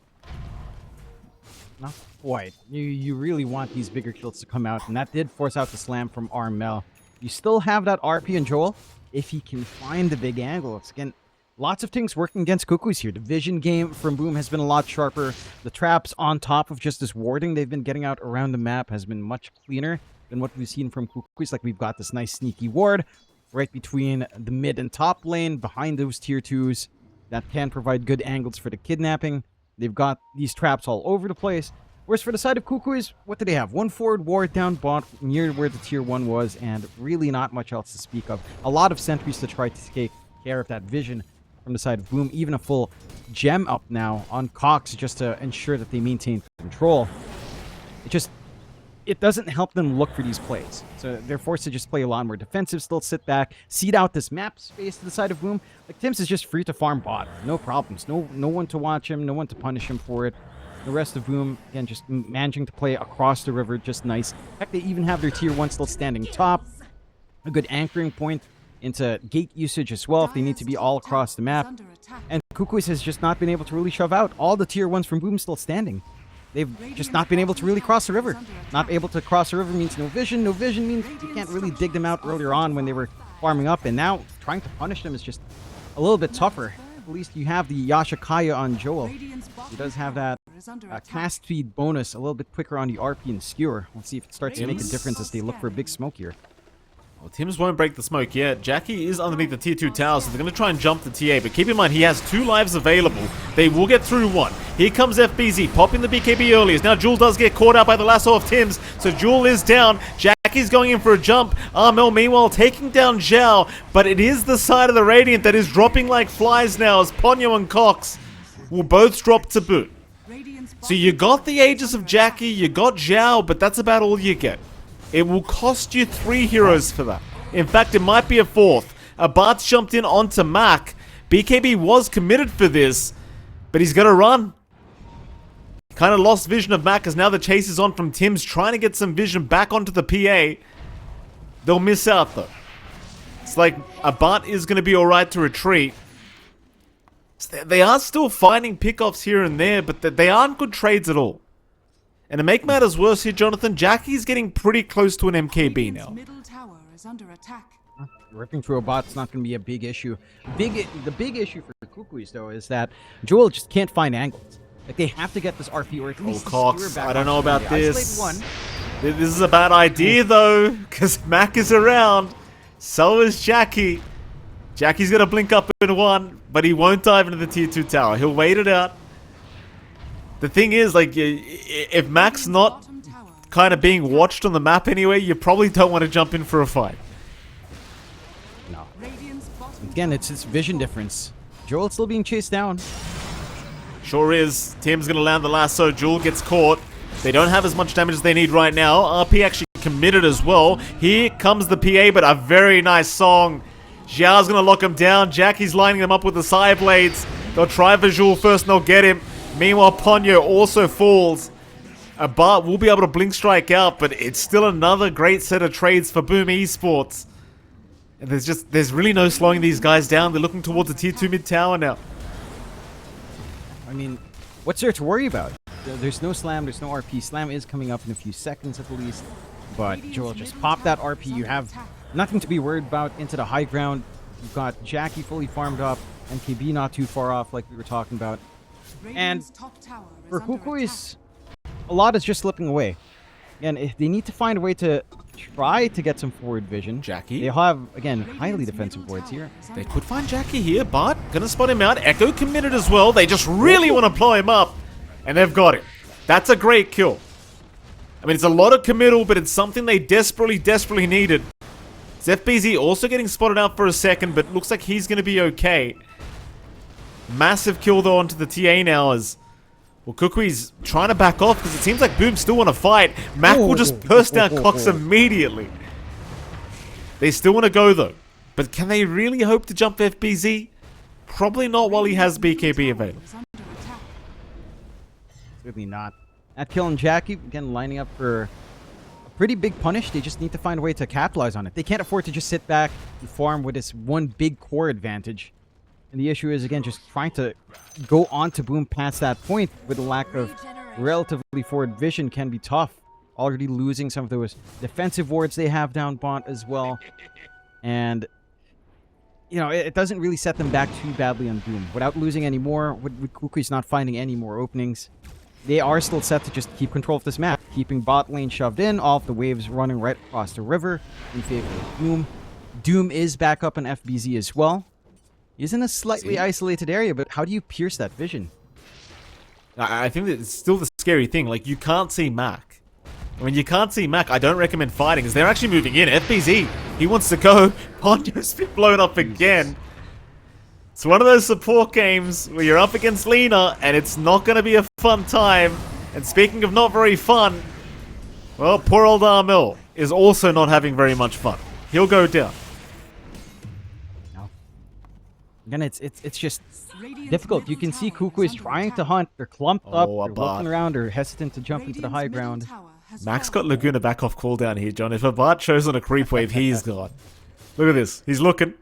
Not quite. You really want these bigger kills to come out, and that did force out the slam from Armel. You still have that RP and Joel if he can find the big angle. It's, again, lots of things working against Kukuys here. The vision game from Boom has been a lot sharper. The traps on top of just this warding they've been getting out around the map has been much cleaner than what we've seen from Kukuys. Like, we've got this nice sneaky ward right between the mid and top lane, behind those tier 2s that can provide good angles for the kidnapping. They've got these traps all over the place. Whereas for the side of Kukuys, what do they have? One forward ward down bot near where the tier 1 was, and really not much else to speak of. A lot of sentries to try to take care of that vision from the side of Boom. Even a full gem up now on Cox just to ensure that they maintain control. It doesn't help them look for these plays. So they're forced to just play a lot more defensive, still sit back, seed out this map space to the side of Boom. Like, Tim's is just free to farm bot. No problems. No one to watch him, no one to punish him for it. The rest of Boom, again, just managing to play across the river, just nice. In fact, they even have their tier 1 still standing top. A good anchoring point into gate usage as well if they need to be all across the map. And Kukuys has just not been able to really shove out. All the tier 1s from Boom still standing. They've just not been able to really cross the river. Not able to cross the river means no vision. No vision means you can't really dig them out earlier on when they were farming up. And now trying to punish them is just a little bit tougher. At least you have the Yashikaya on Joel. He does have that cast speed bonus a little bit quicker on the RP and Skewer. Let's see if it starts to make a difference as they look for a big smoke here. Well, Tims won't break the smoke yet. Jackie is underneath the tier 2 tower, so they're going to try and jump the TA. But keep in mind, he has 2 lives available. They will get through one. Here comes FBZ, popping the BKB earliest. Now Jewel does get caught out by the lasso of Tims, so Jewel is down. Jackie's going in for a jump. Armel, meanwhile, taking down Zhao. But it is the side of the Radiant that is dropping like flies now, as Ponyo and Cox will both drop to boot. So you got the Aegis of Jackie, you got Zhao, but that's about all you get. It will cost you 3 heroes for that. In fact, it might be a 4th. A Bart's jumped in onto Mac. BKB was committed for this, but he's got to run. Kind of lost vision of Mac as now the chase is on from Tims, trying to get some vision back onto the PA. They'll miss out, though. It's like a Bart is going to be alright to retreat. So they are still finding pickoffs here and there, but they aren't good trades at all. And to make matters worse here, Jonathan, Jackie's getting pretty close to an MKB now. Middle tower is under attack. Ripping through a bot's not going to be a big issue. The big issue for Kukuys, though, is that Joel just can't find angles. Like, they have to get this RP or at least Cox, I don't know about this. One. This is a bad idea, though, because Mac is around. So is Jackie. Jackie's going to blink up in 1, but he won't dive into the tier 2 tower. He'll wait it out. The thing is, like, if Mac's not kind of being watched on the map anyway, you probably don't want to jump in for a fight. No. Again, it's his vision difference. Joel still being chased down. Sure is. Tim's going to land the lasso. Jewel gets caught. They don't have as much damage as they need right now. RP actually committed as well. Here comes the PA, but a very nice song. Xiao's going to lock him down. Jackie's lining them up with the side blades. They'll try for Jewel first and they'll get him. Meanwhile, Ponyo also falls. Bart will be able to blink strike out, but it's still another great set of trades for Boom Esports. And there's really no slowing these guys down. They're looking towards the tier 2 mid tower now. I mean, what's there to worry about? There's no slam, there's no RP. Slam is coming up in a few seconds at the least. But Joel just popped that RP. You have nothing to be worried about into the high ground. You've got Jackie fully farmed up, and KB not too far off like we were talking about. And for Kukuys, a lot is just slipping away. And if they need to find a way to try to get some forward vision. Jackie. They have, again, highly defensive boards here. They could find Jackie here, but gonna spot him out. Echo committed as well. They just really want to blow him up. And they've got him. That's a great kill. I mean, it's a lot of committal, but it's something they desperately needed. FBZ also getting spotted out for a second, but looks like he's going to be okay. Massive kill, though, onto the TA now as... Well, Kukuys trying to back off because it seems like Boom still want to fight. Mac will just burst down clocks immediately. They still want to go, though. But can they really hope to jump FBZ? Probably not while he has BKB available. Certainly not. That kill on Jackie, again, lining up for a pretty big punish. They just need to find a way to capitalize on it. They can't afford to just sit back and farm with this one big core advantage. And the issue is, again, just trying to go on to Boom past that point with a lack of relatively forward vision can be tough. Already losing some of those defensive wards they have down bot as well. And, you know, it doesn't really set them back too badly on Boom. Without losing any more, with Kukuys not finding any more openings, they are still set to just keep control of this map. Keeping bot lane shoved in, all of the waves running right across the river in favor of Boom. Doom is back up in FBZ as well. He's in a slightly isolated area, but how do you pierce that vision? I think that it's still the scary thing. Like, you can't see Mac. When you can't see Mac, I don't recommend fighting, because they're actually moving in. FBZ, he wants to go. Ponyo's been blown up again. It's one of those support games where you're up against Lena, and it's not going to be a fun time. And speaking of not very fun, well, poor old Armel is also not having very much fun. He'll go down. Again, it's just difficult. You can see Kukuys trying to hunt. They're clumped up. They're looking around. They're hesitant to jump into the high ground. Max got Laguna back off cooldown here, John. If a Bart shows on a creep wave, he's gone. Look at this. He's looking.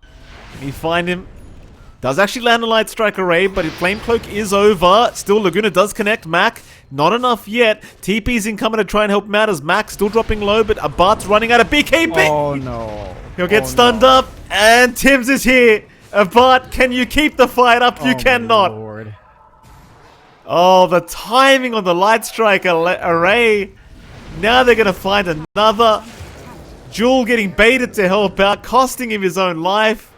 Can he find him? Does actually land a light strike array, but Flame Cloak is over. Still, Laguna does connect. Mac, not enough yet. TP's incoming to try and help him out as Mac still dropping low, but Bart's running out of BKB. Oh, no. He'll get stunned up, and Tim's is here. Bart, can you keep the fight up? You cannot. Lord. Oh, the timing on the light strike array. Now they're going to find another. Jewel getting baited to help out, costing him his own life.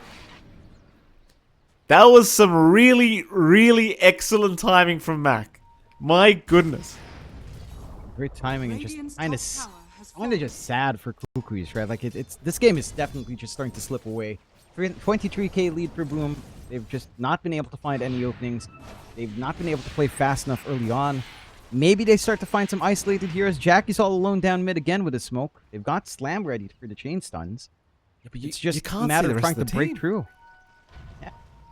That was some really excellent timing from Mac. My goodness. Great timing and just kind of just sad for Kukuys, right? Like this game is definitely just starting to slip away. 23k lead for Boom. They've just not been able to find any openings. They've not been able to play fast enough early on. Maybe they start to find some isolated heroes. Jackie's all alone down mid again with his smoke. They've got Slam ready for the chain stuns. Yeah, but it's just a matter of trying to break through. Yeah.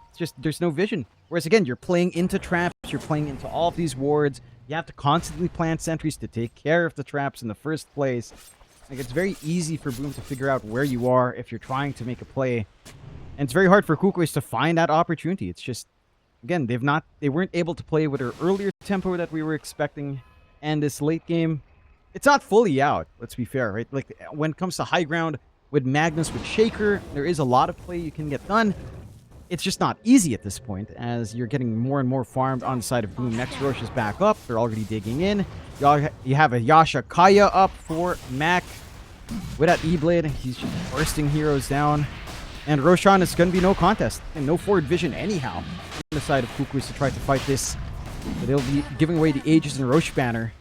It's just, there's no vision. Whereas again, you're playing into traps. You're playing into all of these wards. You have to constantly plant sentries to take care of the traps in the first place. Like, it's very easy for Boom to figure out where you are if you're trying to make a play. And it's very hard for Kukuys to find that opportunity. It's just, again, they weren't able to play with their earlier tempo that we were expecting. And this late game, it's not fully out, let's be fair, right? Like, when it comes to high ground with Magnus, with Shaker, there is a lot of play you can get done. It's just not easy at this point, as you're getting more and more farmed on the side of Boom. Next Roche is back up. They're already digging in. You have a Yasha Kaya up for Mac. With that E-Blade, he's just bursting heroes down. And Roshan is going to be no contest. And no forward vision anyhow. On the side of Kukuys to try to fight this. But they'll be giving away the Aegis and Roche banner.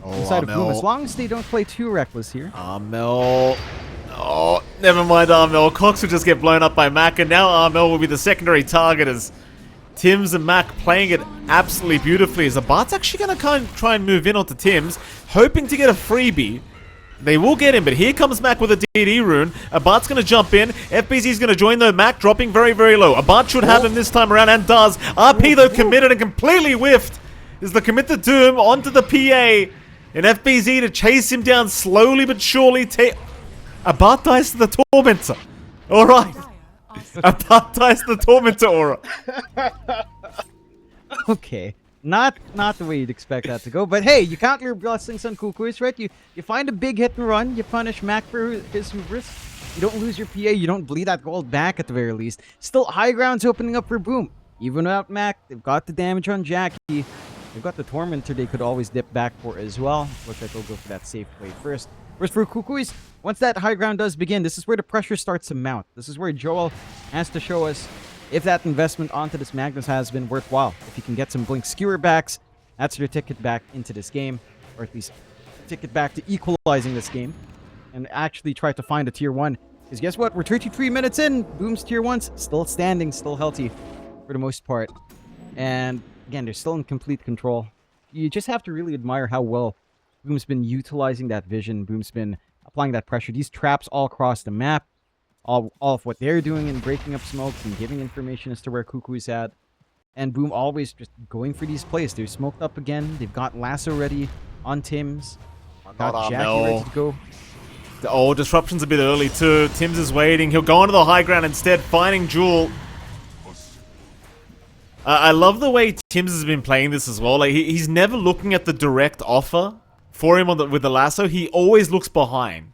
On the side of Boom, as long as they don't play too reckless here. Amel. Oh, Never mind Armel. Cox will just get blown up by Mac, and now Armel will be the secondary target as Tims and Mac playing it absolutely beautifully. As Abart's actually going to try and move in onto Tims, hoping to get a freebie. They will get him, but here comes Mac with a DD rune. Abart's going to jump in. FBZ's going to join though. Mac dropping very, very low. Abart should have him this time around and does. RP though committed and completely whiffed. Is the commit to doom onto the PA. And FBZ to chase him down slowly but surely. Abart dies to the Tormentor. Alright. Abart dies to the Tormentor aura. Okay. Not the way you'd expect that to go, but hey, you count your blessings on Kukuys, right? You find a big hit and run, you punish Mac for his hubris, you don't lose your PA, you don't bleed that gold back at the very least. Still, high ground's opening up for Boom. Even without Mac, they've got the damage on Jackie. They've got the Tormentor they could always dip back for as well. Looks like they'll go for that safe play first. Whereas for Kukuys, once that high ground does begin, this is where the pressure starts to mount. This is where Joel has to show us if that investment onto this Magnus has been worthwhile. If you can get some Blink Skewer backs, that's your ticket back into this game, or at least ticket back to equalizing this game, and actually try to find a tier 1. Because guess what? We're 33 minutes in. Boom's tier 1's still standing, still healthy for the most part. And again, they're still in complete control. You just have to really admire how well Boom's been utilizing that vision. Boom's been applying that pressure. These traps all across the map. All of what they're doing and breaking up smokes and giving information as to where Kuku's at. And Boom always just going for these plays. They're smoked up again. They've got Lasso ready on Tims. Got Jackie ready to go. Oh, Disruption's a bit early too. Tims is waiting. He'll go onto the high ground instead, finding Jewel. I love the way Tims has been playing this as well. Like he's never looking at the direct offer for him with the Lasso. He always looks behind.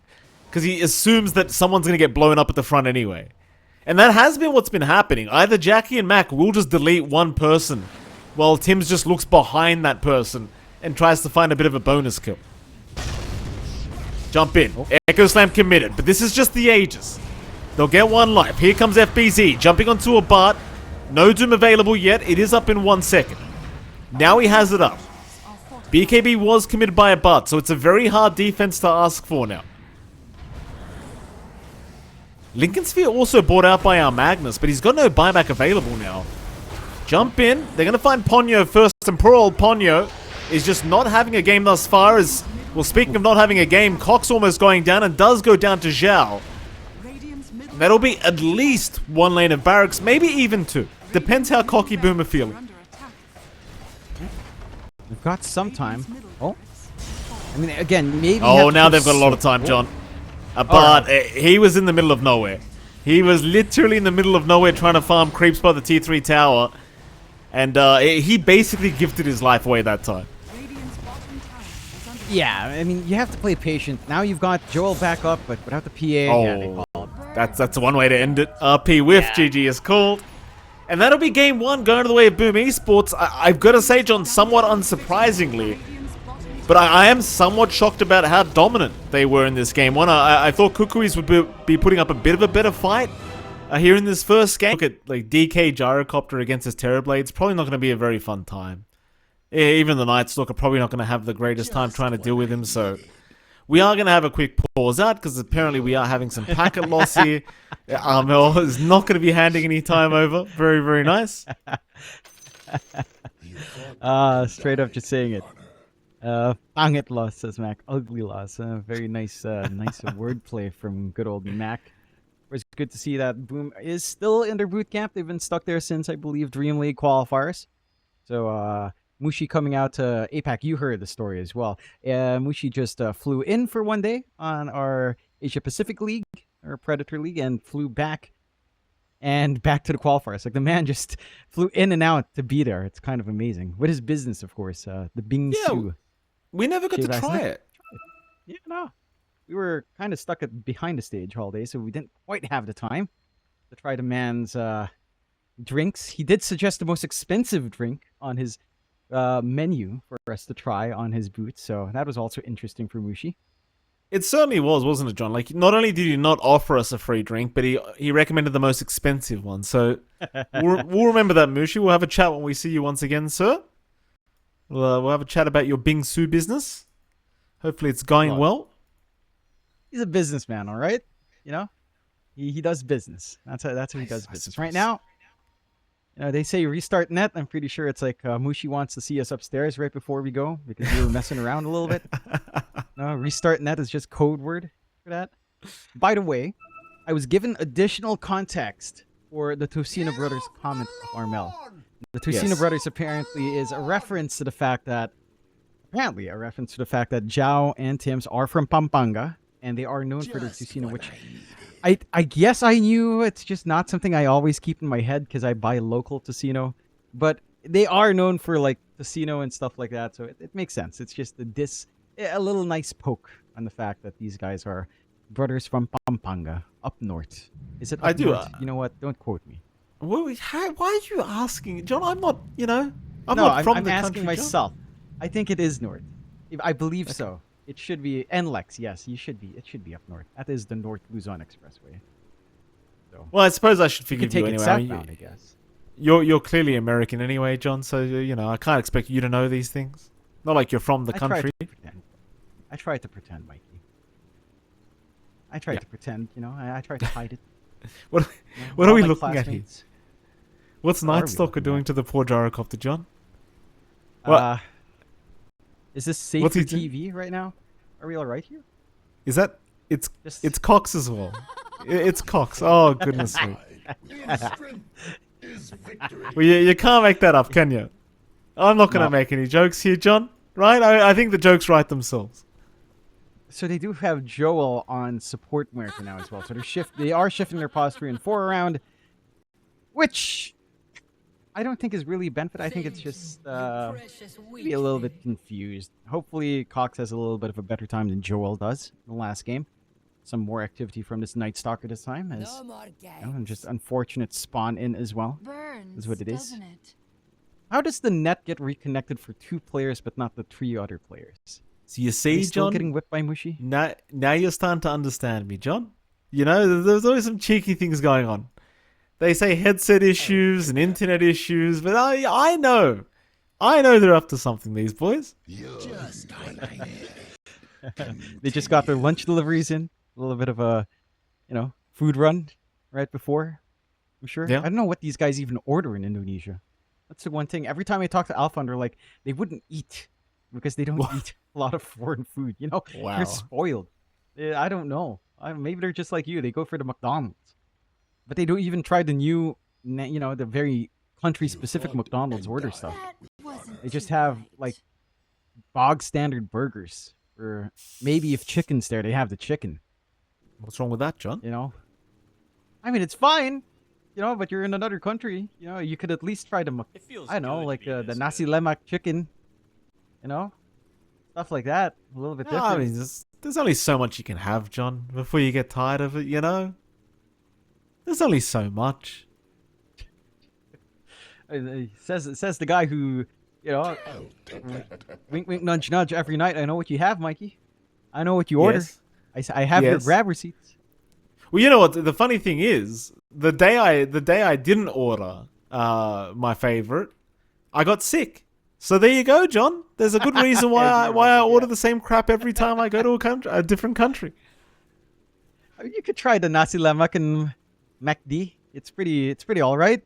Because he assumes that someone's going to get blown up at the front anyway. And that has been what's been happening. Either Jackie and Mac will just delete one person, while Tims just looks behind that person and tries to find a bit of a bonus kill. Jump in. Echo Slam committed, but this is just the Aegis. They'll get one life. Here comes FBZ, jumping onto a Bart. No Doom available yet. It is up in 1 second. Now he has it up. BKB was committed by a Bart, so it's a very hard defense to ask for now. Lincoln Sphere also bought out by our Magnus, but he's got no buyback available now. Jump in. They're going to find Ponyo first, and poor old Ponyo is just not having a game thus far. Well, speaking of not having a game, Cox almost going down and does go down to Zhao. That'll be at least 1 lane of barracks, maybe even 2. Depends how cocky Boom are feeling. We've got some time. Oh. I mean, again, maybe... Oh, now they've got a lot of time, John. But he was in the middle of nowhere. He was literally in the middle of nowhere trying to farm creeps by the tier 3 tower. And he basically gifted his life away that time. Yeah, I mean, you have to play patient. Now you've got Joel back up, but without the PA. Oh, yeah, they called. That's one way to end it. RP whiff, yeah. GG is called. And that'll be game 1 going to the way of Boom Esports. I've got to say, John, somewhat unsurprisingly, but I am somewhat shocked about how dominant they were in this game 1. I thought Kukuys would be putting up a bit of a better fight here in this first game. Look at like DK Gyrocopter against his Terrorblades. Probably not going to be a very fun time. Even the Night Stalker probably not going to have the greatest time trying to deal with him. So we are going to have a quick pause out because apparently we are having some packet loss here. Armel is not going to be handing any time over. Very, very nice. Straight up just saying it. Pangit loss, says Mac. Ugly loss. Very nice, nice wordplay from good old Mac. It's good to see that Boom is still in their boot camp. They've been stuck there since, I believe, Dream League qualifiers. So, Mushi coming out to APAC, you heard the story as well. Mushi just flew in for 1 day on our Asia Pacific League, or Predator League, and flew back and back to the qualifiers. Like, the man just flew in and out to be there. It's kind of amazing. With his business, of course, the Bingsu. Yeah, we never got to try it. Yeah, no. We were kind of stuck behind the stage all day, so we didn't quite have the time to try the man's drinks. He did suggest the most expensive drink on his menu for us to try on his booth, so that was also interesting for Mushi. It certainly was, wasn't it, John? Like, not only did he not offer us a free drink, but he recommended the most expensive one. So we'll remember that, Mushi. We'll have a chat when we see you once again, sir. We'll have a chat about your Bingsu business. Hopefully it's going well. He's a businessman, all right? You know? He does business. That's how he does business. Right now, they say restart net. I'm pretty sure it's like Mushi wants to see us upstairs right before we go because we were messing around a little bit. No, restart net is just code word for that. By the way, I was given additional context for the Tocino brothers' comment of Armel. The Tocino brothers apparently is a reference to the fact that Zhao and Tim's are from Pampanga, and they are known for their Tocino, which I guess I knew. It's just not something I always keep in my head because I buy local Tocino. But they are known for like Tocino and stuff like that, so it makes sense. It's just a little nice poke on the fact that these guys are brothers from Pampanga, up north. Is it up north? You know what? Don't quote me. Why are you asking, John? I'm not, I'm not from the country, I'm asking John. myself. I think it is north. I believe so. It should be NLEX. Yes, it should be up north. That is the North Luzon Expressway. So, well, I suppose I should forgive you take anyway. it southbound, I guess. You're clearly American anyway, John. So I can't expect you to know these things. Not like you're from the country. I tried to pretend, Mikey. I tried to pretend. I tried to hide it. What are we looking at here? What's Night Stalker doing to the poor gyrocopter, John? What? Is this safe for TV right now? Are we all right here? Is that it's Cox as well? It's Cox. Oh goodness me! Well, you can't make that up, can you? I'm not going to make any jokes here, John. Right? I think the jokes write themselves. So they do have Joel on support America now as well. So they are shifting their pause 3 and 4 around, which I don't think is really a benefit. I think it's just maybe a little bit confused. Hopefully Cox has a little bit of a better time than Joel does in the last game. Some more activity from this Night Stalker this time, and just unfortunate spawn in as well. Is what it is. How does the net get reconnected for 2 players but not the 3 other players? So you see, John, still getting whipped by Mushi? Now you're starting to understand me, John. There's always some cheeky things going on. They say headset issues and internet issues, but I know they're up to something, these boys. They just got their lunch deliveries in. A little bit of a, food run right before. I'm sure. Yeah. I don't know what these guys even order in Indonesia. That's the one thing. Every time I talk to Alpha, they're like, they wouldn't eat because they don't eat a lot of foreign food. Wow. They're spoiled. I don't know. Maybe they're just like you. They go for the McDonald's. But they don't even try the new, the very country-specific McDonald's order stuff. They just have, like, bog-standard burgers. Or maybe if chicken's there, they have the chicken. What's wrong with that, John? I mean, it's fine. But you're in another country. You could at least try the, I don't know, like the nasi lemak chicken. Stuff like that. A little bit different. I mean, there's only so much you can have, John, before you get tired of it, There's only so much. Says the guy who, wink, wink, nudge, nudge every night. I know what you have, Mikey. I know what you order. Yes. I have your grab receipts. Well, you know what? The funny thing is, the day I didn't order my favorite, I got sick. So there you go, John. There's a good reason why I order the same crap every time I go to a different country. I mean, you could try the nasi lemak and MacD. It's pretty all right.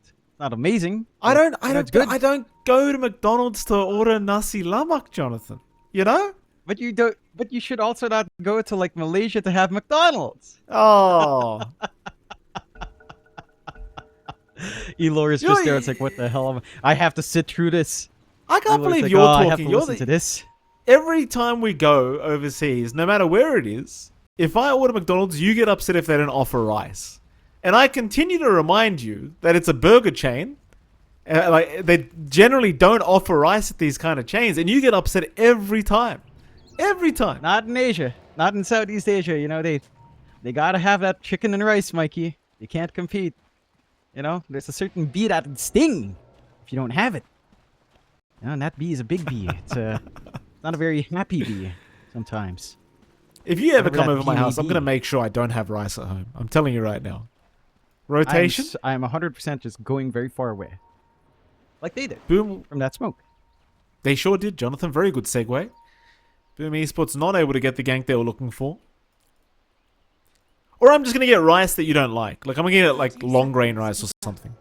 It's not amazing. I don't go to McDonald's to order nasi lemak, Jonathan. But you don't. But you should also not go to like Malaysia to have McDonald's. Oh. Elor is just there. It's like, what the hell? I have to sit through this. I can't believe you're talking. I have to listen to this. Every time we go overseas, no matter where it is, if I order McDonald's, you get upset if they don't offer rice. And I continue to remind you that it's a burger chain. They generally don't offer rice at these kind of chains, and you get upset every time. Every time. Not in Asia. Not in Southeast Asia. They gotta have that chicken and rice, Mikey. You can't compete. There's a certain bee that'd sting if you don't have it. And that bee is a big bee. It's not a very happy bee sometimes. If you ever come over my house, I'm going to make sure I don't have rice at home. I'm telling you right now. Rotation? I'm 100% just going very far away. Like they did. Boom. From that smoke. They sure did, Jonathan. Very good segue. Boom Esports not able to get the gank they were looking for. Or I'm just going to get rice that you don't like. Like, I'm going to get, like, long grain rice or something.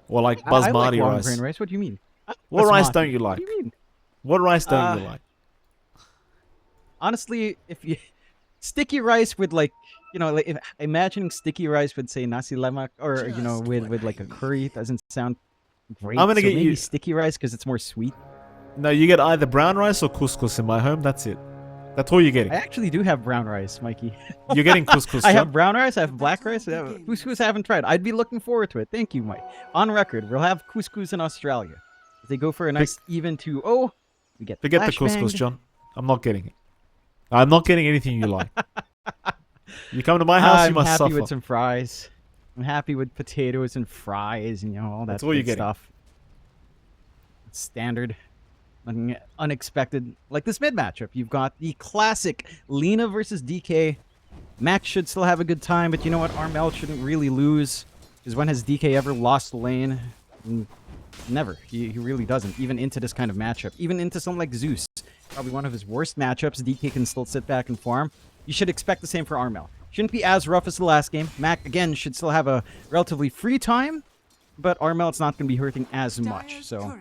Or, like, basmati I like long rice. grain rice. What do you mean? What rice Basmati. don't you like? What do you mean? What rice don't you like? Honestly, if you... Sticky rice with, like, you know, like, imagining sticky rice with, say, nasi lemak, or, you know, with like, a curry doesn't sound great. I'm gonna get maybe you... sticky rice because it's more sweet. No, you get either brown rice or couscous in my home. That's it. That's all you're getting. I actually do have brown rice, Mikey. You're getting couscous, I John? have brown rice, I have black rice. Couscous I haven't tried. I'd be looking forward to it. Thank you, Mike. On record, we'll have couscous in Australia. If they go for a nice even 2-0, we get Forget the couscous, John. I'm not getting it. I'm not getting anything you like. You come to my house, you must suffer. I'm happy with some fries. I'm happy with potatoes and fries and, you know, all that good stuff. It's standard. Nothing unexpected. Like this mid matchup, you've got the classic Lena versus DK. Max should still have a good time, but you know what? Armel shouldn't really lose. Because when has DK ever lost the lane? Never. He really doesn't. Even into this kind of matchup. Even into something like Zeus. Probably one of his worst matchups. DK can still sit back and farm. You should expect the same for Armel. Shouldn't be as rough as the last game. Mac, again, should still have a relatively free time. But Armel, it's not going to be hurting as much. So,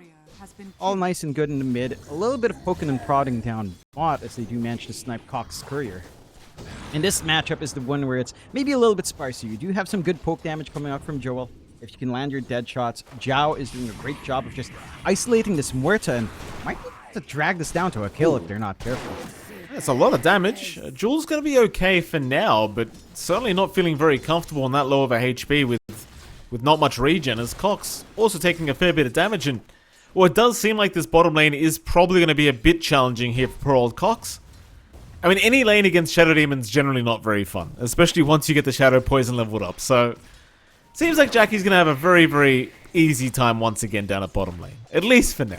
all nice and good in the mid. A little bit of poking and prodding down bot as they do manage to snipe Cox's courier. And this matchup is the one where it's maybe a little bit sparse. You do have some good poke damage coming out from Joel. If you can land your dead shots, Zhao is doing a great job of just isolating this Muerta and might have to drag this down to a kill if they're not careful. That's a lot of damage. Jules going to be okay for now, but certainly not feeling very comfortable on that low of a HP with not much regen, as Cox also taking a fair bit of damage. And well, it does seem like this bottom lane is probably going to be a bit challenging here for poor old Cox. I mean, any lane against Shadow Demon's generally not very fun, especially once you get the Shadow Poison leveled up. So, seems like Jackie's going to have a very, very easy time once again down at bottom lane, at least for now.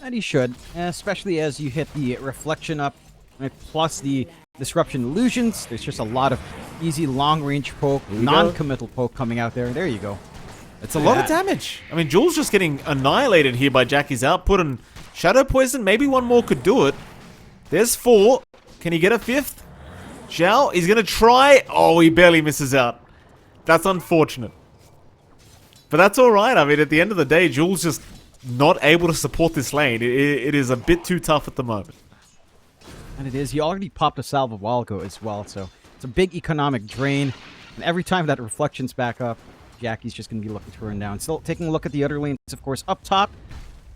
And he should, especially as you hit the reflection up, plus the disruption illusions. There's just a lot of easy long-range poke, non-committal poke coming out there. There you go. It's a lot of damage. I mean, Jules just getting annihilated here by Jackie's output, and Shadow Poison, maybe one more could do it. There's 4. Can he get a 5th? Zhao, he's going to try. Oh, he barely misses out. That's unfortunate. But that's alright. I mean, at the end of the day, Jules just not able to support this lane. It is a bit too tough at the moment. And it is. He already popped a salve a while ago as well, so it's a big economic drain. And every time that reflection's back up, Jackie's just going to be looking to run down. Still taking a look at the other lanes, of course. Up top,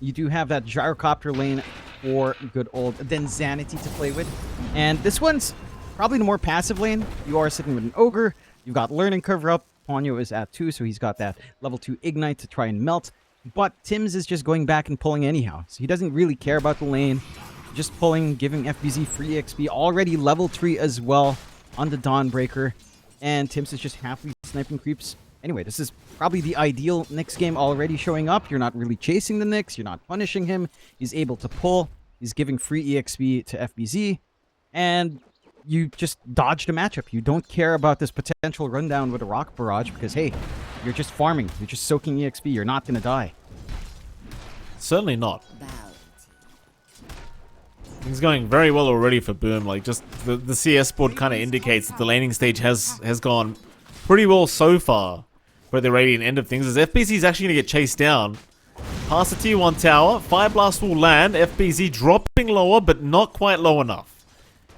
you do have that gyrocopter lane for good old Denzanity to play with. And this one's probably the more passive lane. You are sitting with an Ogre. You've got Learning Curve up. Ponyo is at 2, so he's got that level 2 Ignite to try and melt. But Tim's is just going back and pulling anyhow. So he doesn't really care about the lane. Just pulling, giving FBZ free XP. Already level 3 as well on the Dawnbreaker. And Tim's is just happily sniping creeps. Anyway, this is probably the ideal Nyx game already showing up. You're not really chasing the Nyx. You're not punishing him. He's able to pull. He's giving free EXP to FBZ. And you just dodged a matchup. You don't care about this potential rundown with a Rock Barrage because, hey, you're just farming. You're just soaking EXP. You're not going to die. Certainly not. Things going very well already for Boom. Like, just the CS board kind of indicates that the laning stage has gone pretty well so far for the Radiant end of things, as FBZ is actually going to get chased down. Past the tier 1 tower. Fire Blast will land. FBZ dropping lower, but not quite low enough.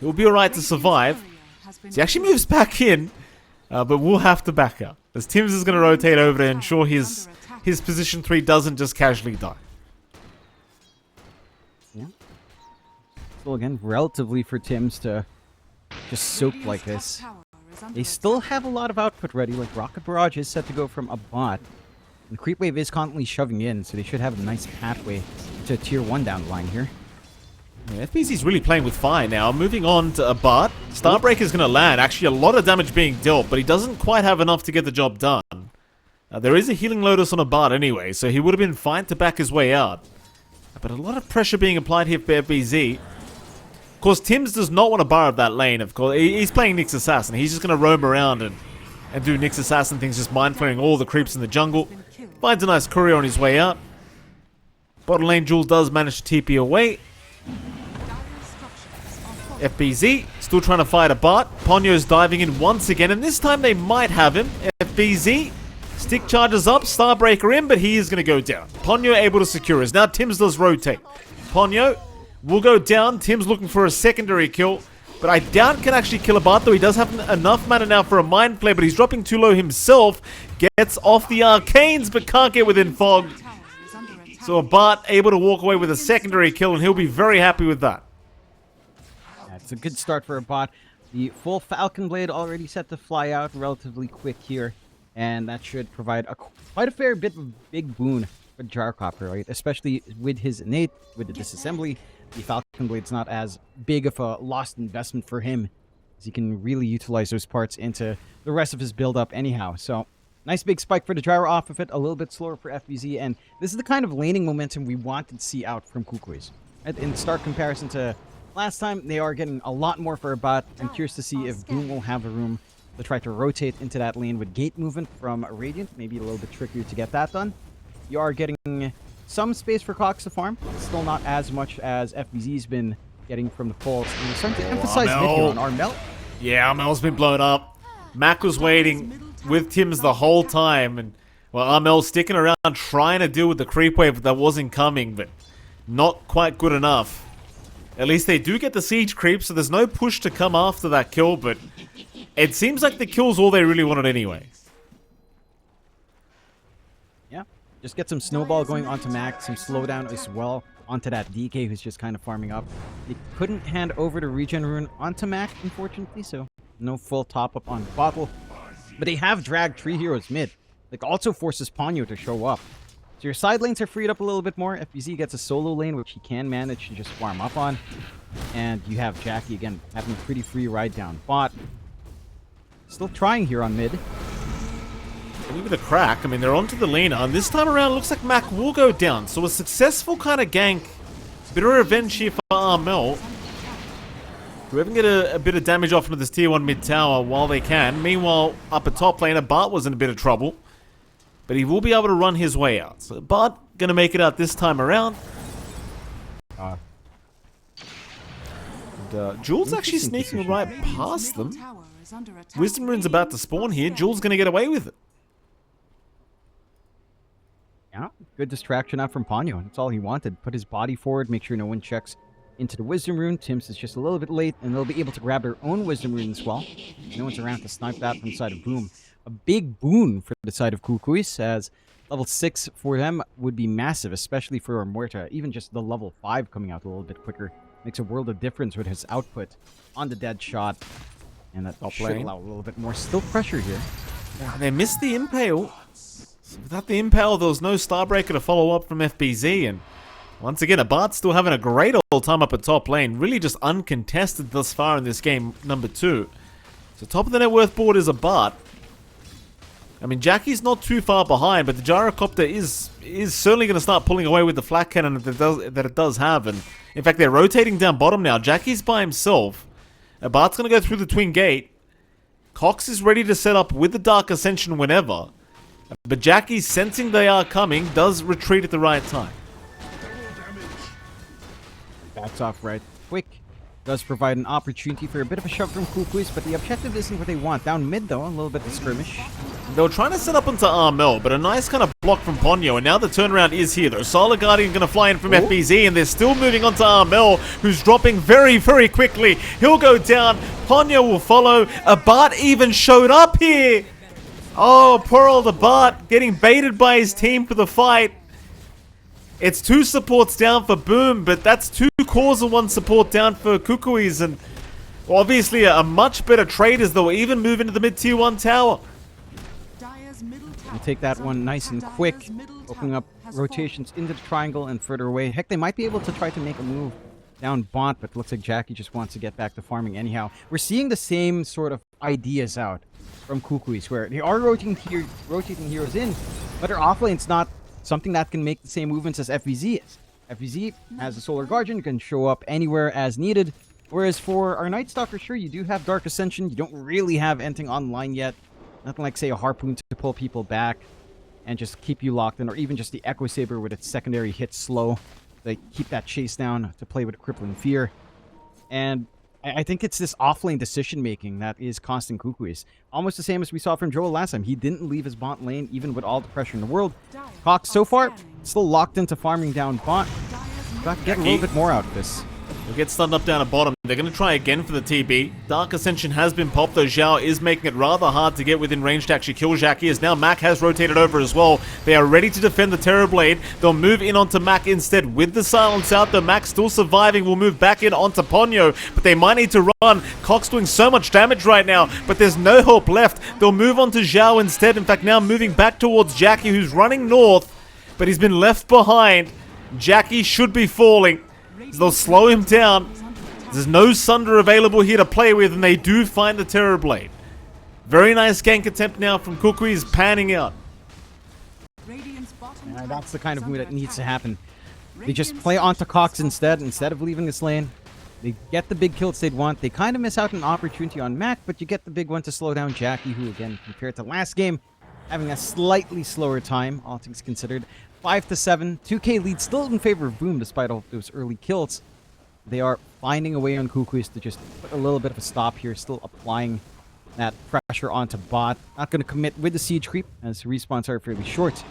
It will be alright to survive. So he actually moves back in, but we'll have to back up, as Tim's is going to rotate over to ensure his position 3 doesn't just casually die. Yeah. Still, again, relatively for Tim's to just soak like this. They still have a lot of output ready, like Rocket Barrage is set to go from a bot. And Creep Wave is constantly shoving in, so they should have a nice pathway to tier 1 down the line here. Yeah, FBZ's really playing with fire now. Moving on to a bot. Starbreaker's going to land. Actually, a lot of damage being dealt, but he doesn't quite have enough to get the job done. There is a Healing Lotus on a bot anyway, so he would have been fine to back his way out. But a lot of pressure being applied here for FBZ. Of course, Tims does not want to bar up that lane, of course. He's playing Nyx Assassin. He's just going to roam around and do Nyx Assassin things, just mind flaying all the creeps in the jungle. Finds a nice courier on his way out. Bottom lane Jules does manage to TP away. FBZ still trying to fight a bot. Ponyo's diving in once again, and this time they might have him. FBZ, stick charges up, Starbreaker in, but he is going to go down. Ponyo able to secure us. Now Tims does rotate. Ponyo will go down. Tim's looking for a secondary kill, but I doubt can actually kill a bot, though he does have enough mana now for a mind flare, but he's dropping too low himself. Gets off the arcanes, but can't get within fog. So a bot able to walk away with a secondary kill, and he'll be very happy with that. It's a good start for a bot. The full Falcon Blade already set to fly out relatively quick here, and that should provide quite a fair bit of big boon for Gyrocopter, right? Especially with his innate, with the disassembly. The Falcon Blade's not as big of a lost investment for him, as he can really utilize those parts into the rest of his build-up anyhow. So, nice big spike for the Gyro off of it, a little bit slower for FBZ, and this is the kind of laning momentum we wanted to see out from Kukuys. In stark comparison to last time, they are getting a lot more for a bot. I'm curious to see if Boom will have the room to try to rotate into that lane with gate movement from Radiant. Maybe a little bit trickier to get that done. You are getting some space for Cox to farm. Still not as much as FBZ's been getting from the pulse. And we're starting to emphasize mid here on Armel. Yeah, Armel's been blown up. Mac was waiting with Tims the whole time, and well, Armel's sticking around trying to deal with the creep wave that wasn't coming, but not quite good enough. At least they do get the siege creep, so there's no push to come after that kill, but it seems like the kill's all they really wanted anyway. Yeah, just get some snowball going onto Mac, some slowdown as well onto that DK who's just kind of farming up. They couldn't hand over the regen rune onto Mac, unfortunately, so no full top-up on Bottle. But they have dragged 3 heroes mid. Like, also forces Ponyo to show up. So your side lanes are freed up a little bit more. FBZ gets a solo lane, which he can manage to just farm up on. And you have Jackie, again, having a pretty free ride down bot. Still trying here on mid. Look at the crack. I mean, they're onto the Lena, and this time around, it looks like Mac will go down. So a successful kind of gank. Bit of revenge here for Armel. Whoever can get a bit of damage off into this tier 1 mid tower while they can. Meanwhile, up at top laner, Bart was in a bit of trouble. But he will be able to run his way out. So Bart gonna make it out this time around. Jules actually sneaking right past them. Wisdom Rune's about to spawn here. Jules gonna get away with it. Yeah, good distraction out from Ponyo. That's all he wanted. Put his body forward, make sure no one checks into the Wisdom Rune. Tims is just a little bit late, and they'll be able to grab their own Wisdom Rune as well. No one's around to snipe that from the side of Boom. A big boon for the side of Kukuys, as level 6 for them would be massive, especially for Muerta. Even just the level 5 coming out a little bit quicker makes a world of difference with his output on the dead shot. And that should allow a little bit more still pressure here. Yeah, they missed the Impale. So without the Impale, there was no Starbreaker to follow up from FBZ, and once again, Abart's still having a great old time up at top lane. Really just uncontested thus far in this game, number 2. So top of the net worth board is Abart. I mean, Jackie's not too far behind, but the Gyrocopter is certainly going to start pulling away with the flat cannon that it does have. And in fact, they're rotating down bottom now. Jackie's by himself. Abart's going to go through the twin gate. Cox is ready to set up with the Dark Ascension whenever. But Jackie, sensing they are coming, does retreat at the right time. Backs off right quick. Does provide an opportunity for a bit of a shove from Kukuys, but the objective isn't what they want. Down mid, though, a little bit of skirmish. They were trying to set up into Armel, but a nice kind of block from Ponyo, and now the turnaround is here, though. Solid Guardian going to fly in from FBZ, and they're still moving on to Armel, who's dropping very, very quickly. He'll go down. Ponyo will follow. Abart even showed up here. Oh, poor old Abart getting baited by his team for the fight. It's 2 supports down for Boom, but that's 2 cores and 1 support down for Kukuys, and obviously a much better trade as they'll even move into the mid-tier 1 tower. You take that one nice and quick, opening up rotations into the triangle and further away. Heck, they might be able to try to make a move down bot, but looks like Jackie just wants to get back to farming anyhow. We're seeing the same sort of ideas out from Kukuys, where they are rotating heroes in, but their offlane's not something that can make the same movements as FVZ is. FVZ has a Solar Guardian, can show up anywhere as needed. Whereas for our Night Stalker, sure, you do have Dark Ascension. You don't really have anything online yet. Nothing like, say, a Harpoon to pull people back and just keep you locked in. Or even just the Echo Saber with its secondary hit slow. They keep that chase down to play with Crippling Fear. And I think it's this offlane decision-making that is costing Kukuys. Almost the same as we saw from Joel last time. He didn't leave his bot lane, even with all the pressure in the world. Cox, so far, still locked into farming down bot. Got to get a little bit more out of this. They'll get stunned up down at bottom. They're going to try again for the TB. Dark Ascension has been popped, though Zhao is making it rather hard to get within range to actually kill Jackie, as now Mac has rotated over as well. They are ready to defend the Terrorblade. They'll move in onto Mac instead with the silence out, though Mac still surviving. Will move back in onto Ponyo, but they might need to run. Cox doing so much damage right now, but there's no help left. They'll move on to Zhao instead. In fact, now moving back towards Jackie, who's running north, but he's been left behind. Jackie should be falling. So they'll slow him down. There's no Sunder available here to play with, and they do find the Terrorblade. Very nice gank attempt now from Kukuys, panning out. That's the kind of move that needs to happen. They just play onto Cox instead of leaving this lane. They get the big kills they'd want. They kind of miss out on an opportunity on Mac, but you get the big one to slow down Jackie, who, again, compared to last game, having a slightly slower time, all things considered. 5-7, 2K lead still in favor of Boom despite all those early kills. They are finding a way on Kukuys to just put a little bit of a stop here, still applying that pressure onto bot. Not going to commit with the siege creep, as respawns are fairly short.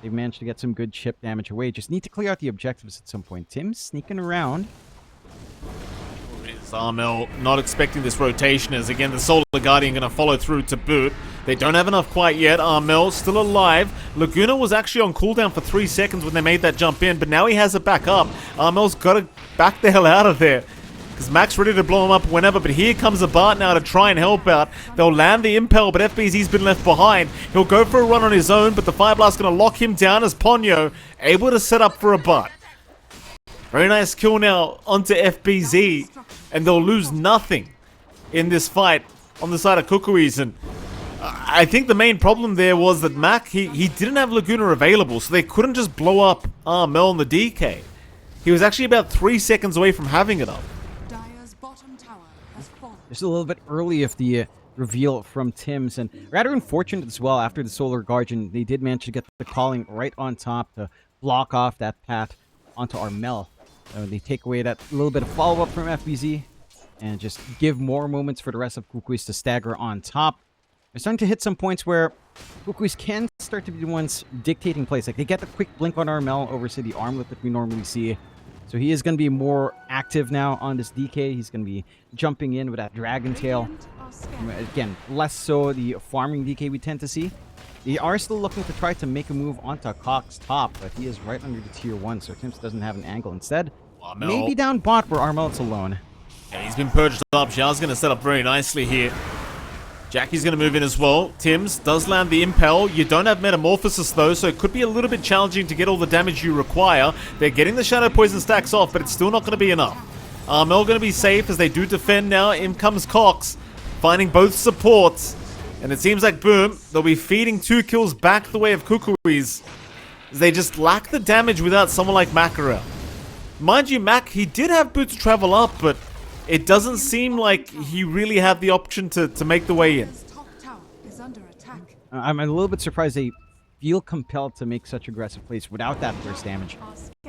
They've managed to get some good chip damage away. Just need to clear out the objectives at some point. Tim's sneaking around. Armel not expecting this rotation, as again the Solar Guardian going to follow through to boot. They don't have enough quite yet. Armel still alive. Laguna was actually on cooldown for 3 seconds when they made that jump in, but now he has it back up. Armel's got to back the hell out of there, because Mac's ready to blow him up whenever, but here comes a Bart now to try and help out. They'll land the Impel, but FBZ's been left behind. He'll go for a run on his own, but the Fire Blast's going to lock him down as Ponyo able to set up for a Bart. Very nice kill now onto FBZ, and they'll lose nothing in this fight on the side of Kukuys. And I think the main problem there was that Mac, he didn't have Laguna available, so they couldn't just blow up Mel and the DK. He was actually about 3 seconds away from having it up. Just a little bit early of the reveal from Tim's, and rather unfortunate as well. After the Solar Guardian, they did manage to get the calling right on top to block off that path onto Armel. They take away that little bit of follow-up from FBZ and just give more moments for the rest of Kukuys to stagger on top. They're starting to hit some points where Kukuys can start to be the ones dictating plays. Like, they get the quick blink on Armel over, say, the armlet that we normally see. So he is going to be more active now on this DK. He's going to be jumping in with that Dragon Tail. Again, less so the farming DK we tend to see. They are still looking to try to make a move onto Cox top, but he is right under the tier 1, so Tim's doesn't have an angle. Instead, maybe down bot where Armel's alone. Yeah, he's been purged up. Xiao's going to set up very nicely here. Jackie's going to move in as well. Tim's does land the Impel. You don't have Metamorphosis though, so it could be a little bit challenging to get all the damage you require. They're getting the Shadow Poison stacks off, but it's still not going to be enough. Armel going to be safe as they do defend now. In comes Cox, finding both supports. And it seems like Boom, they'll be feeding 2 kills back the way of Kukuys. They just lack the damage without someone like Mac around. Mind you, Mac, he did have boots travel up, but it doesn't seem like he really had the option to make the way in. I'm a little bit surprised they feel compelled to make such aggressive plays without that burst damage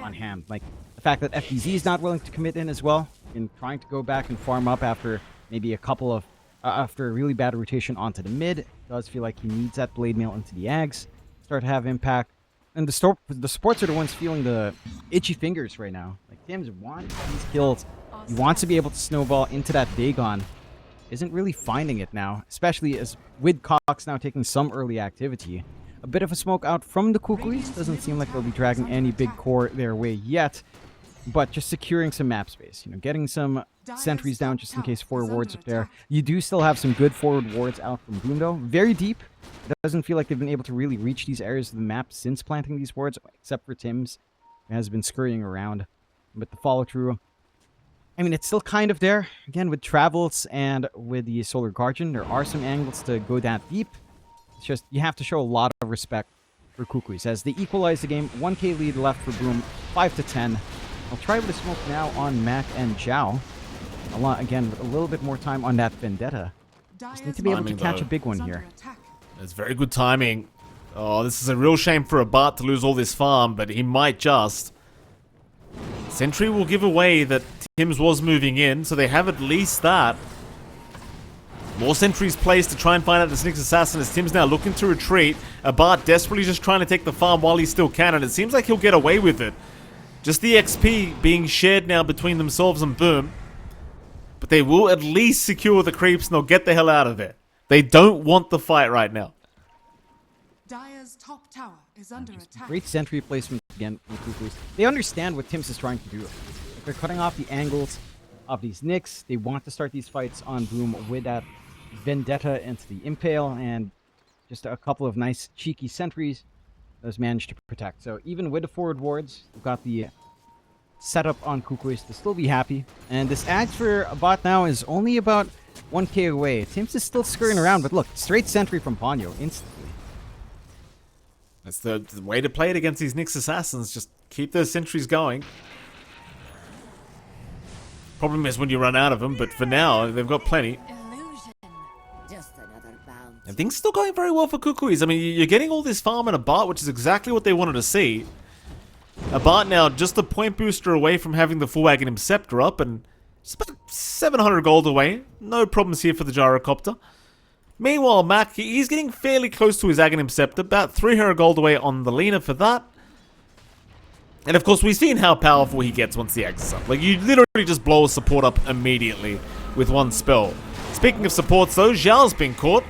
on hand. Like, the fact that FBZ is not willing to commit in as well, in trying to go back and farm up after maybe a couple of after a really bad rotation onto the mid. It does feel like he needs that blade mail into the Ags, start to have impact. And the sports are the ones feeling the itchy fingers right now. Like, Tim's wants these kills. He wants to be able to snowball into that Dagon. Isn't really finding it now, especially as with Cox now taking some early activity. A bit of a smoke out from the Kukuys. Doesn't seem like they'll be dragging any big core their way yet. But just securing some map space, getting some sentries down just in case 4 wards up there. You do still have some good forward wards out from Boom though. Very deep. It doesn't feel like they've been able to really reach these areas of the map since planting these wards, except for Tim's, who has been scurrying around. But the follow through, I mean, it's still kind of there. Again, with Travels and with the Solar Guardian, there are some angles to go that deep. It's just, you have to show a lot of respect for Kukuys. As they equalize the game, 1K lead left for Boom, 5-10. I'll try with a smoke now on Mac and Zhao. Again, with a little bit more time on that Vendetta. Just need to be able to catch a big one here. It's very good timing. Oh, this is a real shame for a Bart to lose all this farm, but he might just. Sentry will give away that Tims was moving in, so they have at least that. More sentries placed to try and find out the Nyx Assassin as Tim's now looking to retreat. Abart desperately just trying to take the farm while he still can, and it seems like he'll get away with it. Just the XP being shared now between themselves and Boom. But they will at least secure the creeps and they'll get the hell out of there. They don't want the fight right now. Dire's top tower is under attack. Great sentry placement again from Kukuys. They understand what Tims is trying to do. If they're cutting off the angles of these Nyx, they want to start these fights on Boom with that Vendetta into the Impale, and just a couple of nice cheeky sentries those managed to protect. So even with the forward wards, we've got the setup on Kukuys to still be happy. And this Axe for a bot now is only about 1k away. Tims is still scurrying around, but look, straight sentry from Ponyo instantly. That's the way to play it against these Nyx Assassins. Just keep those sentries going. Problem is when you run out of them, but for now, they've got plenty. And things still going very well for Kukuys. I mean, you're getting all this farm and a Bart, which is exactly what they wanted to see. A Bart now just a point booster away from having the full Aghanim Scepter up, and it's about 700 gold away. No problems here for the Gyrocopter. Meanwhile, Mac, he's getting fairly close to his Aghanim Scepter, about 300 gold away on the Lina for that. And of course, we've seen how powerful he gets once the Axe is up. Like, you literally just blow a support up immediately with one spell. Speaking of supports, though, Zhao's been caught.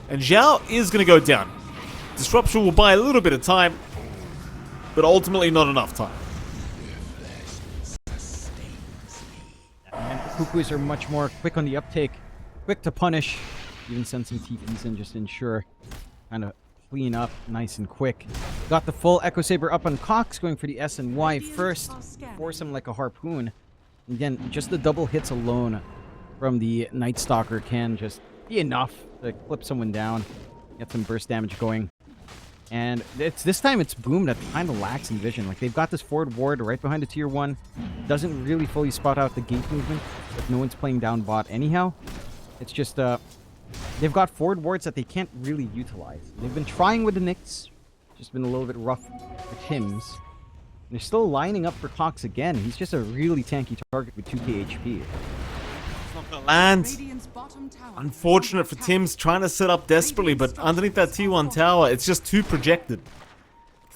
And Zhao is going to go down. Disruption will buy a little bit of time, but ultimately not enough time. And the Kukuys are much more quick on the uptake, quick to punish, even send some TPs in just to ensure kind of clean up nice and quick. Got the full Echo Saber up on Cox, going for the S and Y first, force him like a harpoon. Again, just the double hits alone from the Night Stalker can just be enough to clip someone down, get some burst damage going. And this time it's Boom that kind of lacks in vision. Like, they've got this forward ward right behind the tier 1. Doesn't really fully spot out the gate movement, but no one's playing down bot anyhow. It's just, they've got forward wards that they can't really utilize. They've been trying with the Nyx, just been a little bit rough for Tims. They're still lining up for Cox again. He's just a really tanky target with 2k HP. Not gonna land. Unfortunate for Tims, trying to set up desperately, but underneath that T1 tower, it's just too projected.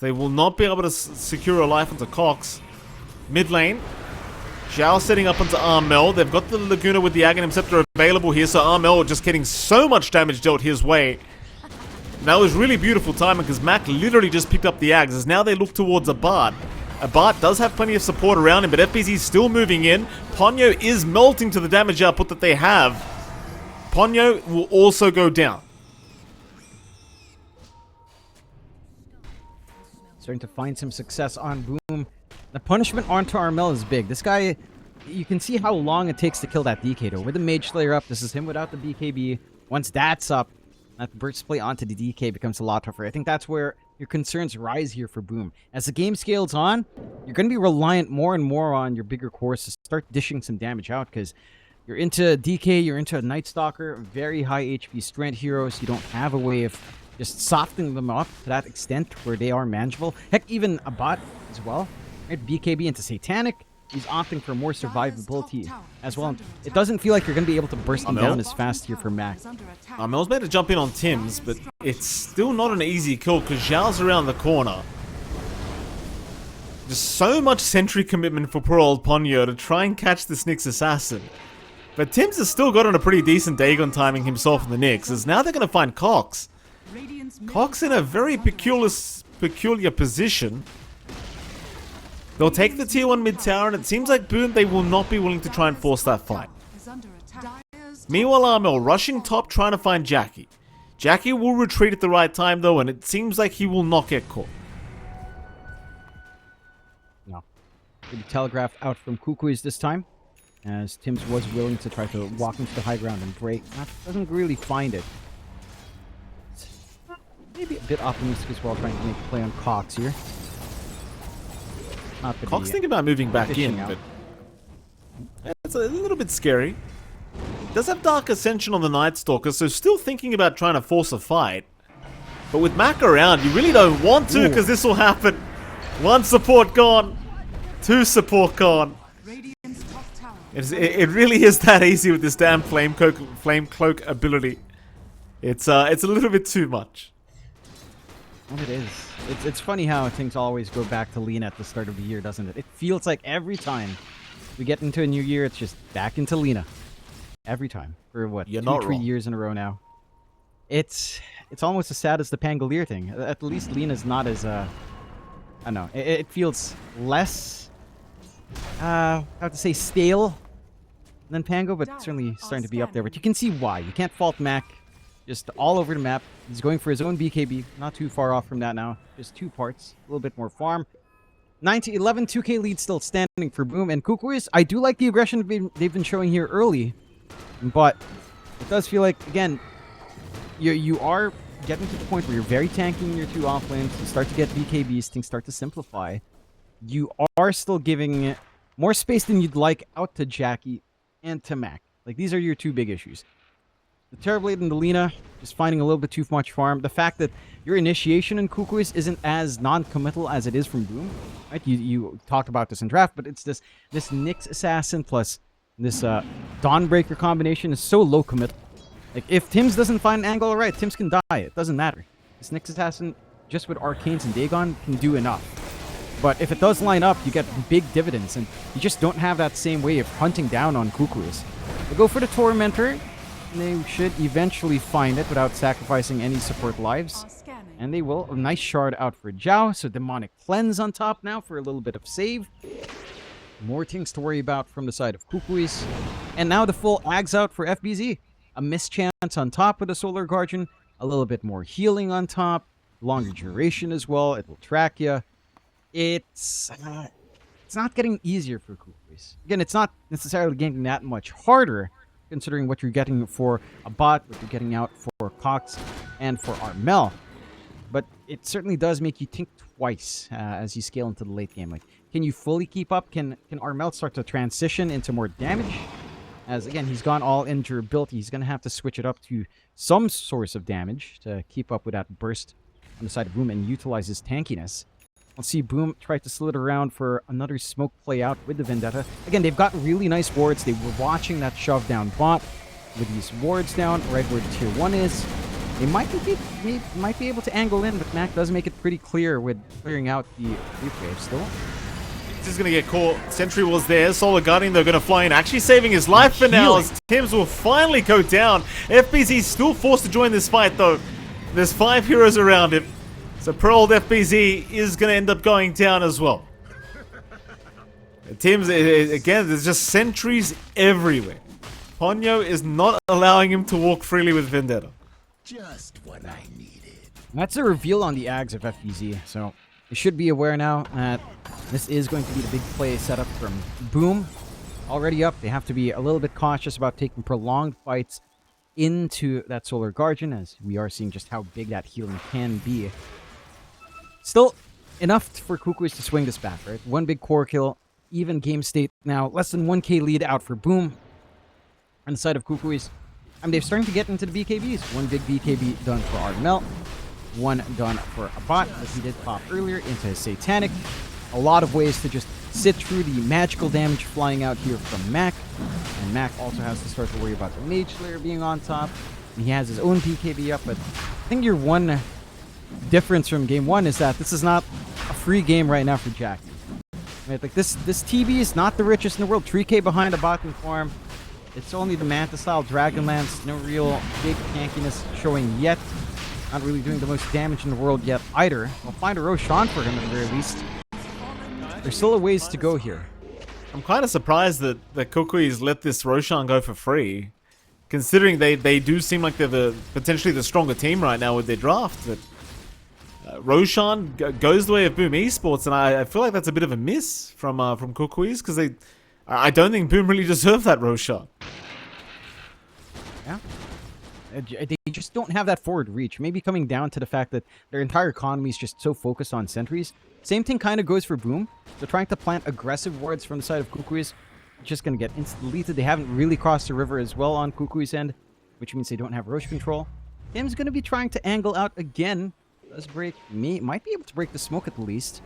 They will not be able to secure a life onto Cox. Mid lane, Zhao setting up onto Armel. They've got the Laguna with the Aghanim Scepter available here, so Armel just getting so much damage dealt his way. And that was really beautiful timing because Mac literally just picked up the Ags as now they look towards a Bard. Abart does have plenty of support around him, but FBZ is still moving in. Ponyo is melting to the damage output that they have. Ponyo will also go down. Starting to find some success on Boom. The punishment onto Armel is big. This guy, you can see how long it takes to kill that DK though. With the Mage Slayer up, this is him without the BKB. Once that's up, that burst play onto the DK becomes a lot tougher. I think that's where your concerns rise here for Boom. As the game scales on, you're going to be reliant more and more on your bigger cores to start dishing some damage out, because you're into DK, you're into a Night Stalker, very high HP strength heroes. You don't have a way of just softening them up to that extent where they are manageable. Heck, even a bot as well. Right? BKB into Satanic. He's opting for more survivability as well. It doesn't feel like you're going to be able to burst him down as fast here for Mac. Mel's made to jump in on Tims, but it's still not an easy kill because Zhao's around the corner. Just so much sentry commitment for poor old Ponyo to try and catch this Nyx Assassin. But Tims has still gotten a pretty decent Dagon timing himself in the Nyx, as now they're going to find Cox. Cox in a very peculiar position. They'll take the tier 1 mid tower, and it seems like Boom, they will not be willing to try and force that fight. Meanwhile, Armel rushing top, trying to find Jackie. Jackie will retreat at the right time, though, and it seems like he will not get caught. No. Pretty telegraphed out from Kukuys this time, as Tims was willing to try to walk into the high ground and break. Doesn't really find it. Maybe a bit optimistic as well, trying to make a play on Cox here. Cox thinking about moving back in, but it's a little bit scary. Does have Dark Ascension on the Night Stalker, so still thinking about trying to force a fight. But with Mac around, you really don't want to, because this will happen. One support gone. 2 support con. Radiant's top tower. It really is that easy with this damn flame cloak ability. It's a little bit too much. Well, it is. It's funny how things always go back to Lina at the start of the year, doesn't it? It feels like every time we get into a new year, it's just back into Lina. Every time. For what, You're 2, not 3 wrong. years in a row now. It's almost as sad as the Pangolier thing. At least Lina's not as, I don't know. It feels less, how to say, stale than Pango, but certainly starting to be up there. But you can see why. You can't fault Mac. Just all over the map. He's going for his own BKB. Not too far off from that now. Just 2 parts. A little bit more farm. 9-11, 2k lead still standing for Boom. And Kukuys, I do like the aggression they've been showing here early. But it does feel like, again, you are getting to the point where you're very tanky in your 2 off lanes. You start to get BKBs. Things start to simplify. You are still giving more space than you'd like out to Jackie and to Mac. Like, these are your 2 big issues. The Terrorblade and the Lina just finding a little bit too much farm. The fact that your initiation in Kukuys isn't as non-committal as it is from Boom. Right? You talked about this in draft, but it's this Nyx Assassin plus this Dawnbreaker combination is so low commit. Like, if Tims doesn't find an angle, alright, Tims can die. It doesn't matter. This Nyx Assassin, just with Arcanes and Dagon, can do enough. But if it does line up, you get big dividends, and you just don't have that same way of hunting down on Kukuys. They go for the Tormentor. They should eventually find it without sacrificing any support lives. And they will. A nice shard out for Zhao. So Demonic Cleanse on top now for a little bit of save. More things to worry about from the side of Kukuys. And now the full Ags out for FBZ. A mischance on top with the Solar Guardian. A little bit more healing on top. Longer duration as well. It will track you. It's not getting easier for Kukuys. Again, it's not necessarily getting that much harder, considering what you're getting for a bot, what you're getting out for Cox, and for Armel. But it certainly does make you think twice as you scale into the late game. Like, can you fully keep up? Can Armel start to transition into more damage? As, again, he's gone all in durability. He's going to have to switch it up to some source of damage to keep up with that burst on the side of Boom and utilize his tankiness. Let's see Boom try to slid around for another smoke play out with the Vendetta. Again, they've got really nice wards. They were watching that shove down bot with these wards down right where the tier 1 is. They might be able to angle in, but Mac does make it pretty clear with clearing out the creep wave still. This is going to get caught. Sentry was there. Solar Guardian, they're going to fly in. Actually saving his life for now as Tims will finally go down. FBZ still forced to join this fight, though. There's 5 heroes around him. So poor old FBZ is going to end up going down as well. Tims, again, there's just sentries everywhere. Ponyo is not allowing him to walk freely with Vendetta. Just what I needed. That's a reveal on the Ags of FBZ, so you should be aware now that this is going to be the big play setup from Boom. Already up, they have to be a little bit cautious about taking prolonged fights into that Solar Guardian, as we are seeing just how big that healing can be. Still, enough for Kukuys to swing this back, right? 1 big core kill, even game state now. Less than 1k lead out for Boom. On the side of Kukuys, they're starting to get into the BKBs. 1 big BKB done for Armel. 1 done for a bot, as he did pop earlier, into his Satanic. A lot of ways to just sit through the magical damage flying out here from Mac. And Mac also has to start to worry about the Mage Slayer being on top. And he has his own BKB up, but I think your one difference from game 1 is that this is not a free game right now for Jack. Right? Like this TB is not the richest in the world. 3k behind a bottom farm. It's only the Manta style Dragonlance. No real big tankiness showing yet. Not really doing the most damage in the world yet either. We'll find a Roshan for him at the very least. There's still a ways to go here. I'm kind of surprised that Kukuys let this Roshan go for free, considering they do seem like they're potentially the stronger team right now with their draft. But Roshan goes the way of Boom Esports, and I feel like that's a bit of a miss from Kukuys, because I don't think Boom really deserved that Roshan. Yeah. They just don't have that forward reach. Maybe coming down to the fact that their entire economy is just so focused on sentries. Same thing kind of goes for Boom. They're trying to plant aggressive wards from the side of Kukuys. Just going to get instantly deleted. They haven't really crossed the river as well on Kukuys' end, which means they don't have Roche control. Tim's going to be trying to angle out again. Does break me. Might be able to break the smoke at the least.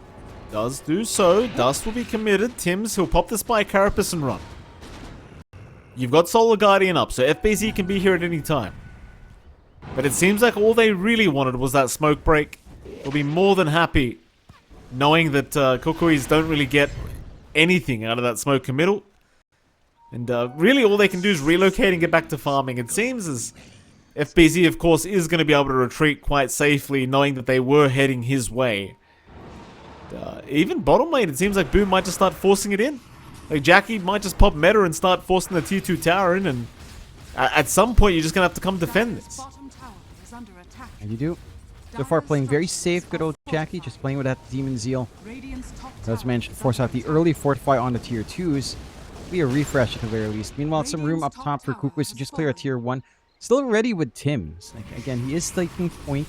Does do so. Dust will be committed. Tims, he'll pop the Spy Carapace and run. You've got Solar Guardian up, so FBZ can be here at any time. But it seems like all they really wanted was that smoke break. They'll be more than happy knowing that Kukuys don't really get anything out of that smoke committal. And really all they can do is relocate and get back to farming. It seems as FBZ, of course, is going to be able to retreat quite safely, knowing that they were heading his way. Even bottom lane, it seems like Boom might just start forcing it in. Like Jackie might just pop meta and start forcing the tier 2 tower in, and at some point you're just going to have to come defend this. And you do. So far playing very safe, good old Jackie, just playing with that Demon Zeal. Does manage to force out the early Fortify on the tier 2s. Be a refresh at the very least. Meanwhile, some room up top for Kukuys to just clear a tier 1. Still ready with Tims. Like, again, he is taking point.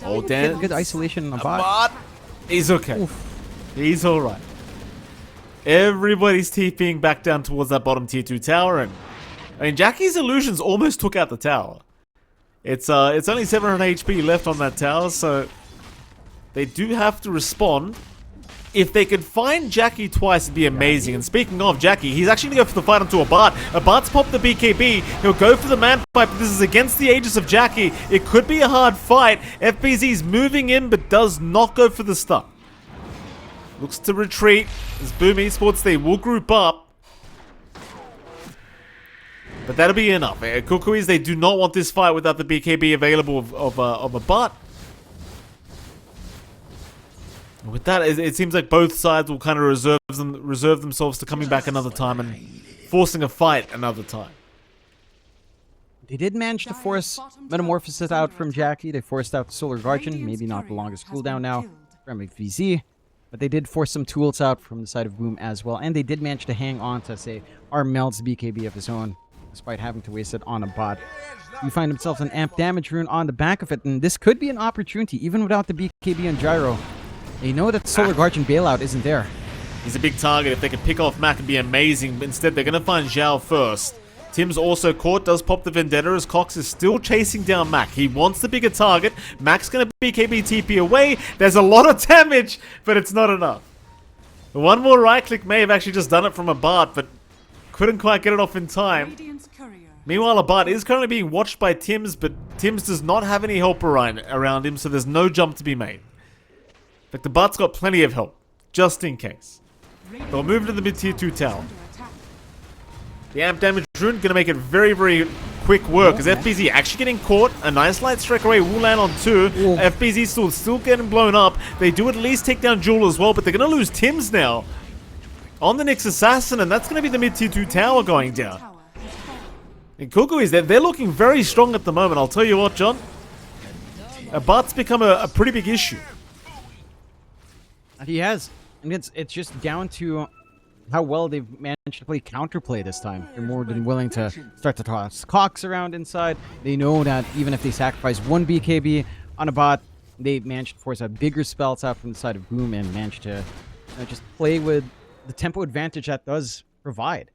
Oh, damn. Good isolation on the bot. He's okay. Oof. He's alright. Everybody's TPing back down towards that bottom tier 2 tower, and I mean, Jackie's illusions almost took out the tower. It's only 700 HP left on that tower, so they do have to respond. If they could find Jackie twice, it'd be amazing. And speaking of Jackie, he's actually going to go for the fight onto a Bart. A Bart's popped the BKB. He'll go for the man fight, but this is against the Aegis of Jackie. It could be a hard fight. FBZ's moving in, but does not go for the stun. Looks to retreat. As Boom Esports, they will group up. But that'll be enough. Kukuys, they do not want this fight without the BKB available of a Bart. With that, it seems like both sides will kind of reserve themselves to coming back another time and forcing a fight another time. They did manage to force Metamorphosis out from Jackie. They forced out the Solar Guardian. Maybe not the longest cooldown now from VZ. But they did force some tools out from the side of Boom as well. And they did manage to hang on to, say, Armel's BKB of his own, despite having to waste it on a bot. You find himself an amp damage rune on the back of it. And this could be an opportunity, even without the BKB and Gyro. They know that Solar Guardian bailout isn't there. He's a big target. If they can pick off Mac, it'd be amazing. But instead, they're going to find Zhao first. Tim's also caught, does pop the Vendetta as Cox is still chasing down Mac. He wants the bigger target. Mac's going to BKB TP away. There's a lot of damage, but it's not enough. One more right click may have actually just done it from a Bart, but couldn't quite get it off in time. Meanwhile, a Bart is currently being watched by Tims, but Tims does not have any help around him, so there's no jump to be made. In fact, the Bart's got plenty of help, just in case. They'll move to the mid-tier 2 tower. The amp damage rune going to make it very, very quick work, as FBZ actually getting caught. A nice light strike array will land on 2. FBZ still getting blown up. They do at least take down Jewel as well, but they're going to lose Tims now on the next assassin, and that's going to be the mid-tier 2 tower going down. And Kukuys, they're looking very strong at the moment. I'll tell you what, John. Bart's become a pretty big issue. He has. And it's just down to how well they've managed to play counterplay this time. They're more than willing to start to toss Cox around inside. They know that even if they sacrifice one BKB on a bot, they managed to force out bigger spells out from the side of Boom and managed to just play with the tempo advantage that does provide.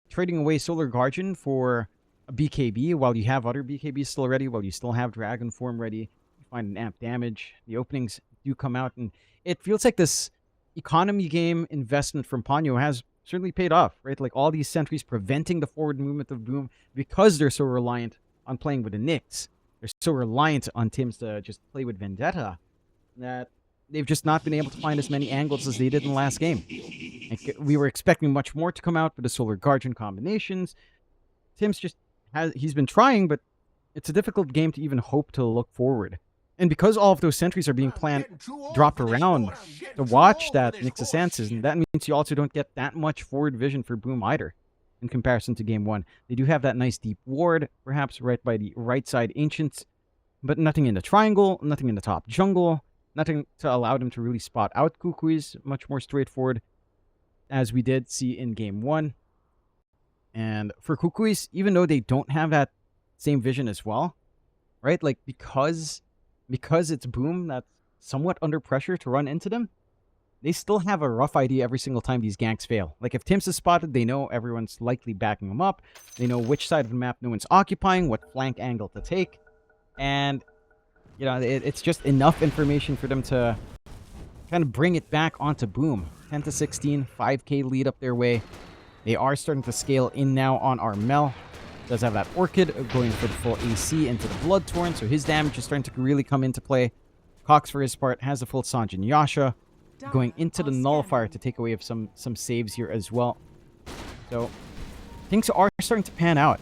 Trading away Solar Guardian for a BKB while you have other BKBs still ready, while you still have Dragon Form ready. You find an amp damage. The openings do come out, and it feels like this economy game investment from Ponyo has certainly paid off, right? Like all these sentries preventing the forward movement of Boom because they're so reliant on playing with the Nyx. They're so reliant on Tims to just play with Vendetta that they've just not been able to find as many angles as they did in the last game. Like, we were expecting much more to come out with the Solar Guardian combinations. Tims just he's been trying, but it's a difficult game to even hope to look forward. And because all of those sentries are being dropped around to watch that Nyx Ascensus, and that means you also don't get that much forward vision for Boom either in comparison to Game 1. They do have that nice deep ward, perhaps right by the right side Ancients, but nothing in the triangle, nothing in the top jungle, nothing to allow them to really spot out Kukuys, much more straightforward, as we did see in Game 1. And for Kukuys, even though they don't have that same vision as well, right? Like, because it's Boom that's somewhat under pressure to run into them, they still have a rough idea every single time these ganks fail. Like, if Tims is spotted, they know everyone's likely backing them up. They know which side of the map no one's occupying, what flank angle to take. And, you know, it's just enough information for them to kind of bring it back onto Boom. 10 to 16, 5k lead up their way. They are starting to scale in now on Armel. Does have that Orchid going for the full AC into the Bloodtorn, so his damage is starting to really come into play. Cox, for his part, has the full Sanjin Yasha, going into the Nullifier to take away some saves here as well. So, things are starting to pan out.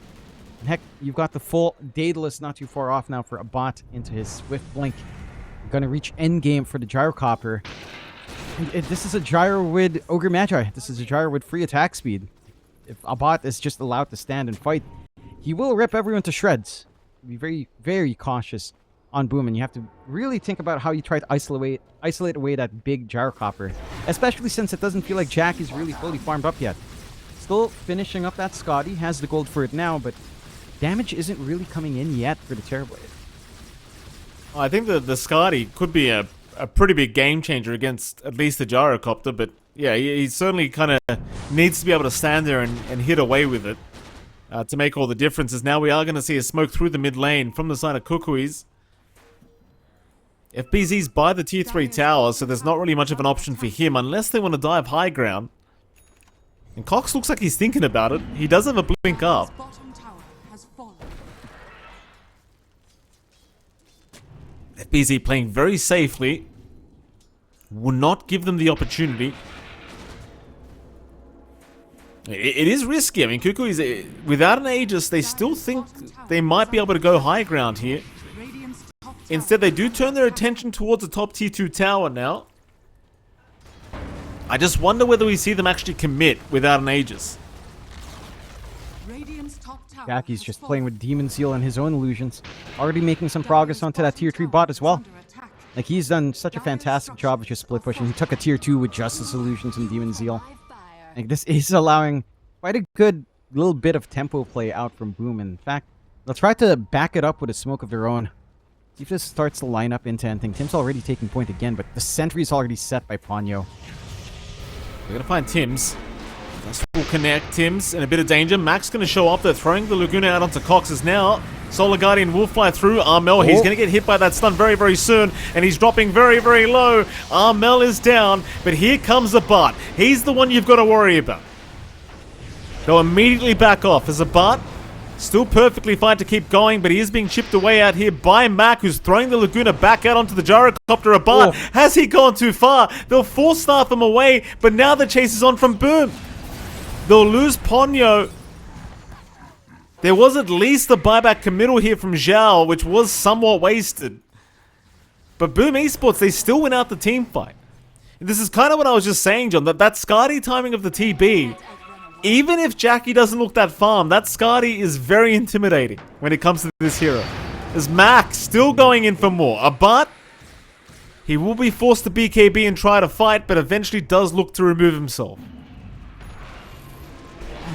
And heck, you've got the full Daedalus not too far off now for a bot into his Swift Blink. Going to reach endgame for the Gyrocopter. And this is a Gyro with Ogre Magi. This is a Gyro with free attack speed. If a bot is just allowed to stand and fight, he will rip everyone to shreds. Be very, very cautious on Boom, and you have to really think about how you try to isolate away that big Gyrocopter. Especially since it doesn't feel like Jack is really fully farmed up yet. Still finishing up that Scotty, has the gold for it now, but damage isn't really coming in yet for the Terrorblade. I think the Scotty could be a pretty big game changer against at least the Gyrocopter, but yeah, he certainly kind of needs to be able to stand there and hit away with it to make all the differences. Now we are going to see a smoke through the mid lane from the side of Kukuys. FBZ's by the tier 3 tower, so there's not really much of an option for him unless they want to dive high ground. And Cox looks like he's thinking about it. He does have a blink up. FBZ playing very safely. Will not give them the opportunity. It is risky. I mean, Kukuys, without an Aegis, they still think they might be able to go high ground here. Instead, they do turn their attention towards the top tier 2 tower now. I just wonder whether we see them actually commit without an Aegis. Jackie's just playing with Demon Seal and his own illusions. Already making some progress onto that tier 3 bot as well. Like, he's done such a fantastic job of just split pushing. He took a tier 2 with Justice Illusions and Demon Zeal. Like, this is allowing quite a good little bit of tempo play out from Boom. In fact, they'll try to back it up with a smoke of their own. See if this starts to line up into anything. Tim's already taking point again, but the sentry is already set by Ponyo. We're going to find Tim's. That's full connect. Tim's in a bit of danger. Mac's going to show up. They're throwing the Laguna out onto Cox's now. Solar Guardian will fly through. Armel, he's going to get hit by that stun very, very soon. And he's dropping very, very low. Armel is down. But here comes the bot. He's the one you've got to worry about. They'll immediately back off as a bot. Still perfectly fine to keep going, but he is being chipped away out here by Mac, who's throwing the Laguna back out onto the Gyrocopter. A bot. Has he gone too far? They'll force staff him away, but now the chase is on from Boom. They'll lose Ponyo. There was at least a buyback committal here from Zhao, which was somewhat wasted. But Boom Esports, they still win out the team fight. This is kind of what I was just saying, John, that Skadi timing of the TB, even if Jackie doesn't look that farm, that Skadi is very intimidating when it comes to this hero. There's Max still going in for more. A bot, he will be forced to BKB and try to fight, but eventually does look to remove himself.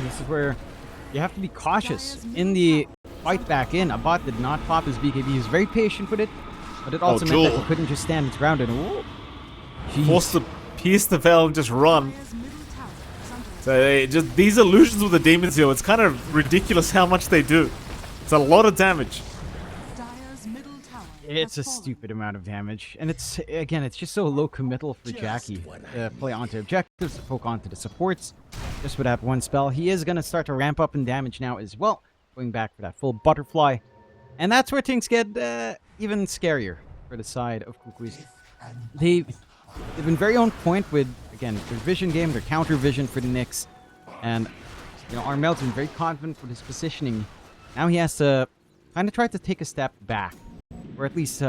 This is where you have to be cautious in the fight back in. A bot did not pop his BKB. He was very patient with it, but it also meant that he couldn't just stand its ground and forced to pierce the veil and just run. So these illusions with the Demon Seal, it's kind of ridiculous how much they do. It's a lot of damage. It's a stupid amount of damage. And it's, again, it's just so low committal for Jackie to play onto objectives, to poke onto the supports. Just with that one spell. He is going to start to ramp up in damage now as well. Going back for that full butterfly. And that's where things get even scarier for the side of Kukuys. They've been very on point with, again, their vision game, their counter vision for the Knicks. And, you know, Armel's been very confident with his positioning. Now he has to kind of try to take a step back. Or at least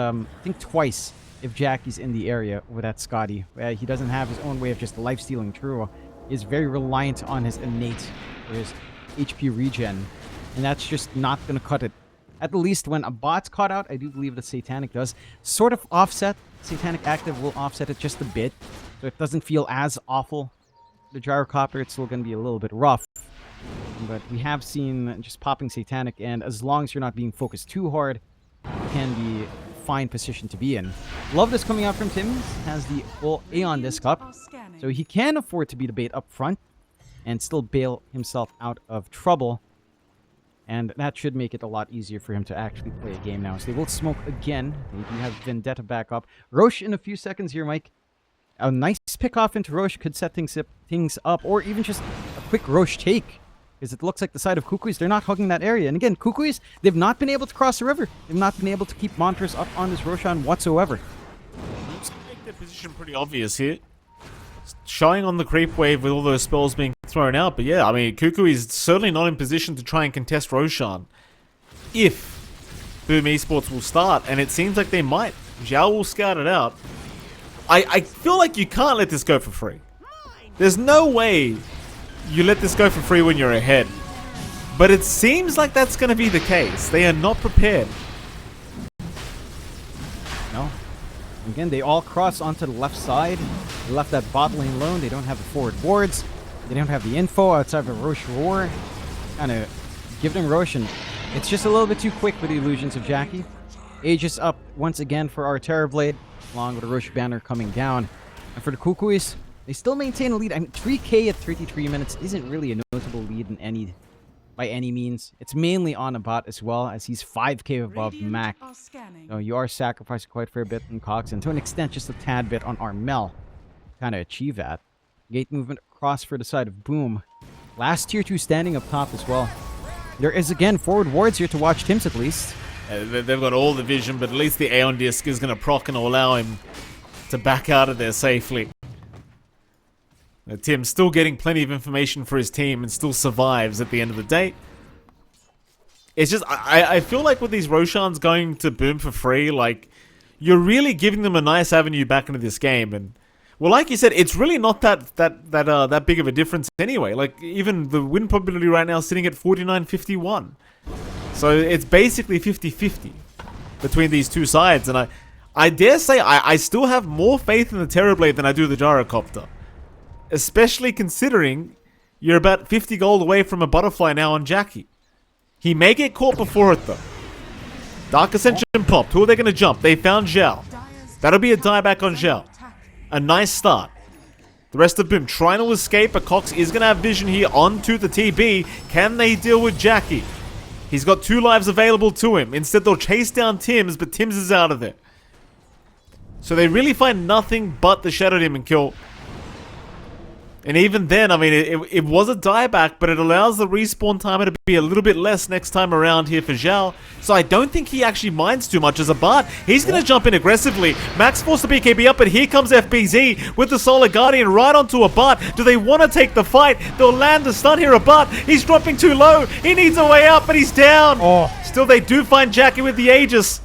think twice if Jackie's in the area with that Scotty. He doesn't have his own way of just life-stealing true. He is very reliant on his innate or his HP regen. And that's just not going to cut it. At the least when a bot's caught out, I do believe the Satanic does sort of offset. Satanic active will offset it just a bit. So it doesn't feel as awful. The Gyrocopter, it's still going to be a little bit rough. But we have seen just popping Satanic, and as long as you're not being focused too hard, can be a fine position to be in. Love this coming out from Timmins. Has the full Aeon Disc up. So he can afford to be the bait up front and still bail himself out of trouble. And that should make it a lot easier for him to actually play a game now. So they will smoke again. They do have Vendetta back up. Roche in a few seconds here, Mike. A nice pick off into Roche could set things up, or even just a quick Roche take. Because it looks like the side of Kukuys, they're not hugging that area. And again, Kukuys, they've not been able to cross the river. They've not been able to keep Montrose up on this Roshan whatsoever. Looks to make their position pretty obvious here. Shying on the creep wave with all those spells being thrown out. But yeah, I mean, Kukuy is certainly not in position to try and contest Roshan. If Boom Esports will start, and it seems like they might. Zhao will scout it out. I feel like you can't let this go for free. There's no way you let this go for free when you're ahead. But it seems like that's going to be the case. They are not prepared. No. Again, they all cross onto the left side. They left that bot lane alone. They don't have the forward boards. They don't have the info outside of a Roche Roar. Kind of giving Roche, and it's just a little bit too quick for the illusions of Jackie. Aegis up once again for our Terrorblade, along with a Roche banner coming down. And for the Kukuys, they still maintain a lead. I mean, 3k at 33 minutes isn't really a notable lead by any means. It's mainly on a bot as well, as he's 5k above Mac. So you are sacrificing quite a fair bit on Cox, and to an extent, just a tad bit on Armel. Kind of achieve that. Gate movement across for the side of Boom. Last tier 2 standing up top as well. There is, again, forward wards here to watch Tims at least. They've got all the vision, but at least the Aeon Disc is going to proc and allow him to back out of there safely. Tim's still getting plenty of information for his team and still survives at the end of the day. It's just, I feel like with these Roshans going to Boom for free, like, you're really giving them a nice avenue back into this game. And, well, like you said, it's really not that big of a difference anyway. Like, even the win probability right now is sitting at 49-51. So it's basically 50-50 between these two sides. And I dare say I still have more faith in the Terrorblade than I do the Gyrocopter. Especially considering you're about 50 gold away from a butterfly now on Jackie. He may get caught before it though. Dark Ascension popped. Who are they going to jump? They found Zhao. That'll be a dieback on Zhao. A nice start. The rest of Boom trying to escape, but Cox is going to have vision here onto the TB. Can they deal with Jackie? He's got 2 lives available to him. Instead, they'll chase down Tims, but Tims is out of there. So they really find nothing but the Shadow Demon kill. And even then, I mean, it was a dieback, but it allows the respawn timer to be a little bit less next time around here for Zhao. So I don't think he actually minds too much as a bot. He's going to jump in aggressively. Max forced the BKB up, but here comes FBZ with the Solar Guardian right onto a bot. Do they want to take the fight? They'll land the stun here, a bot. He's dropping too low. He needs a way up, but he's down. Still, they do find Jackie with the Aegis.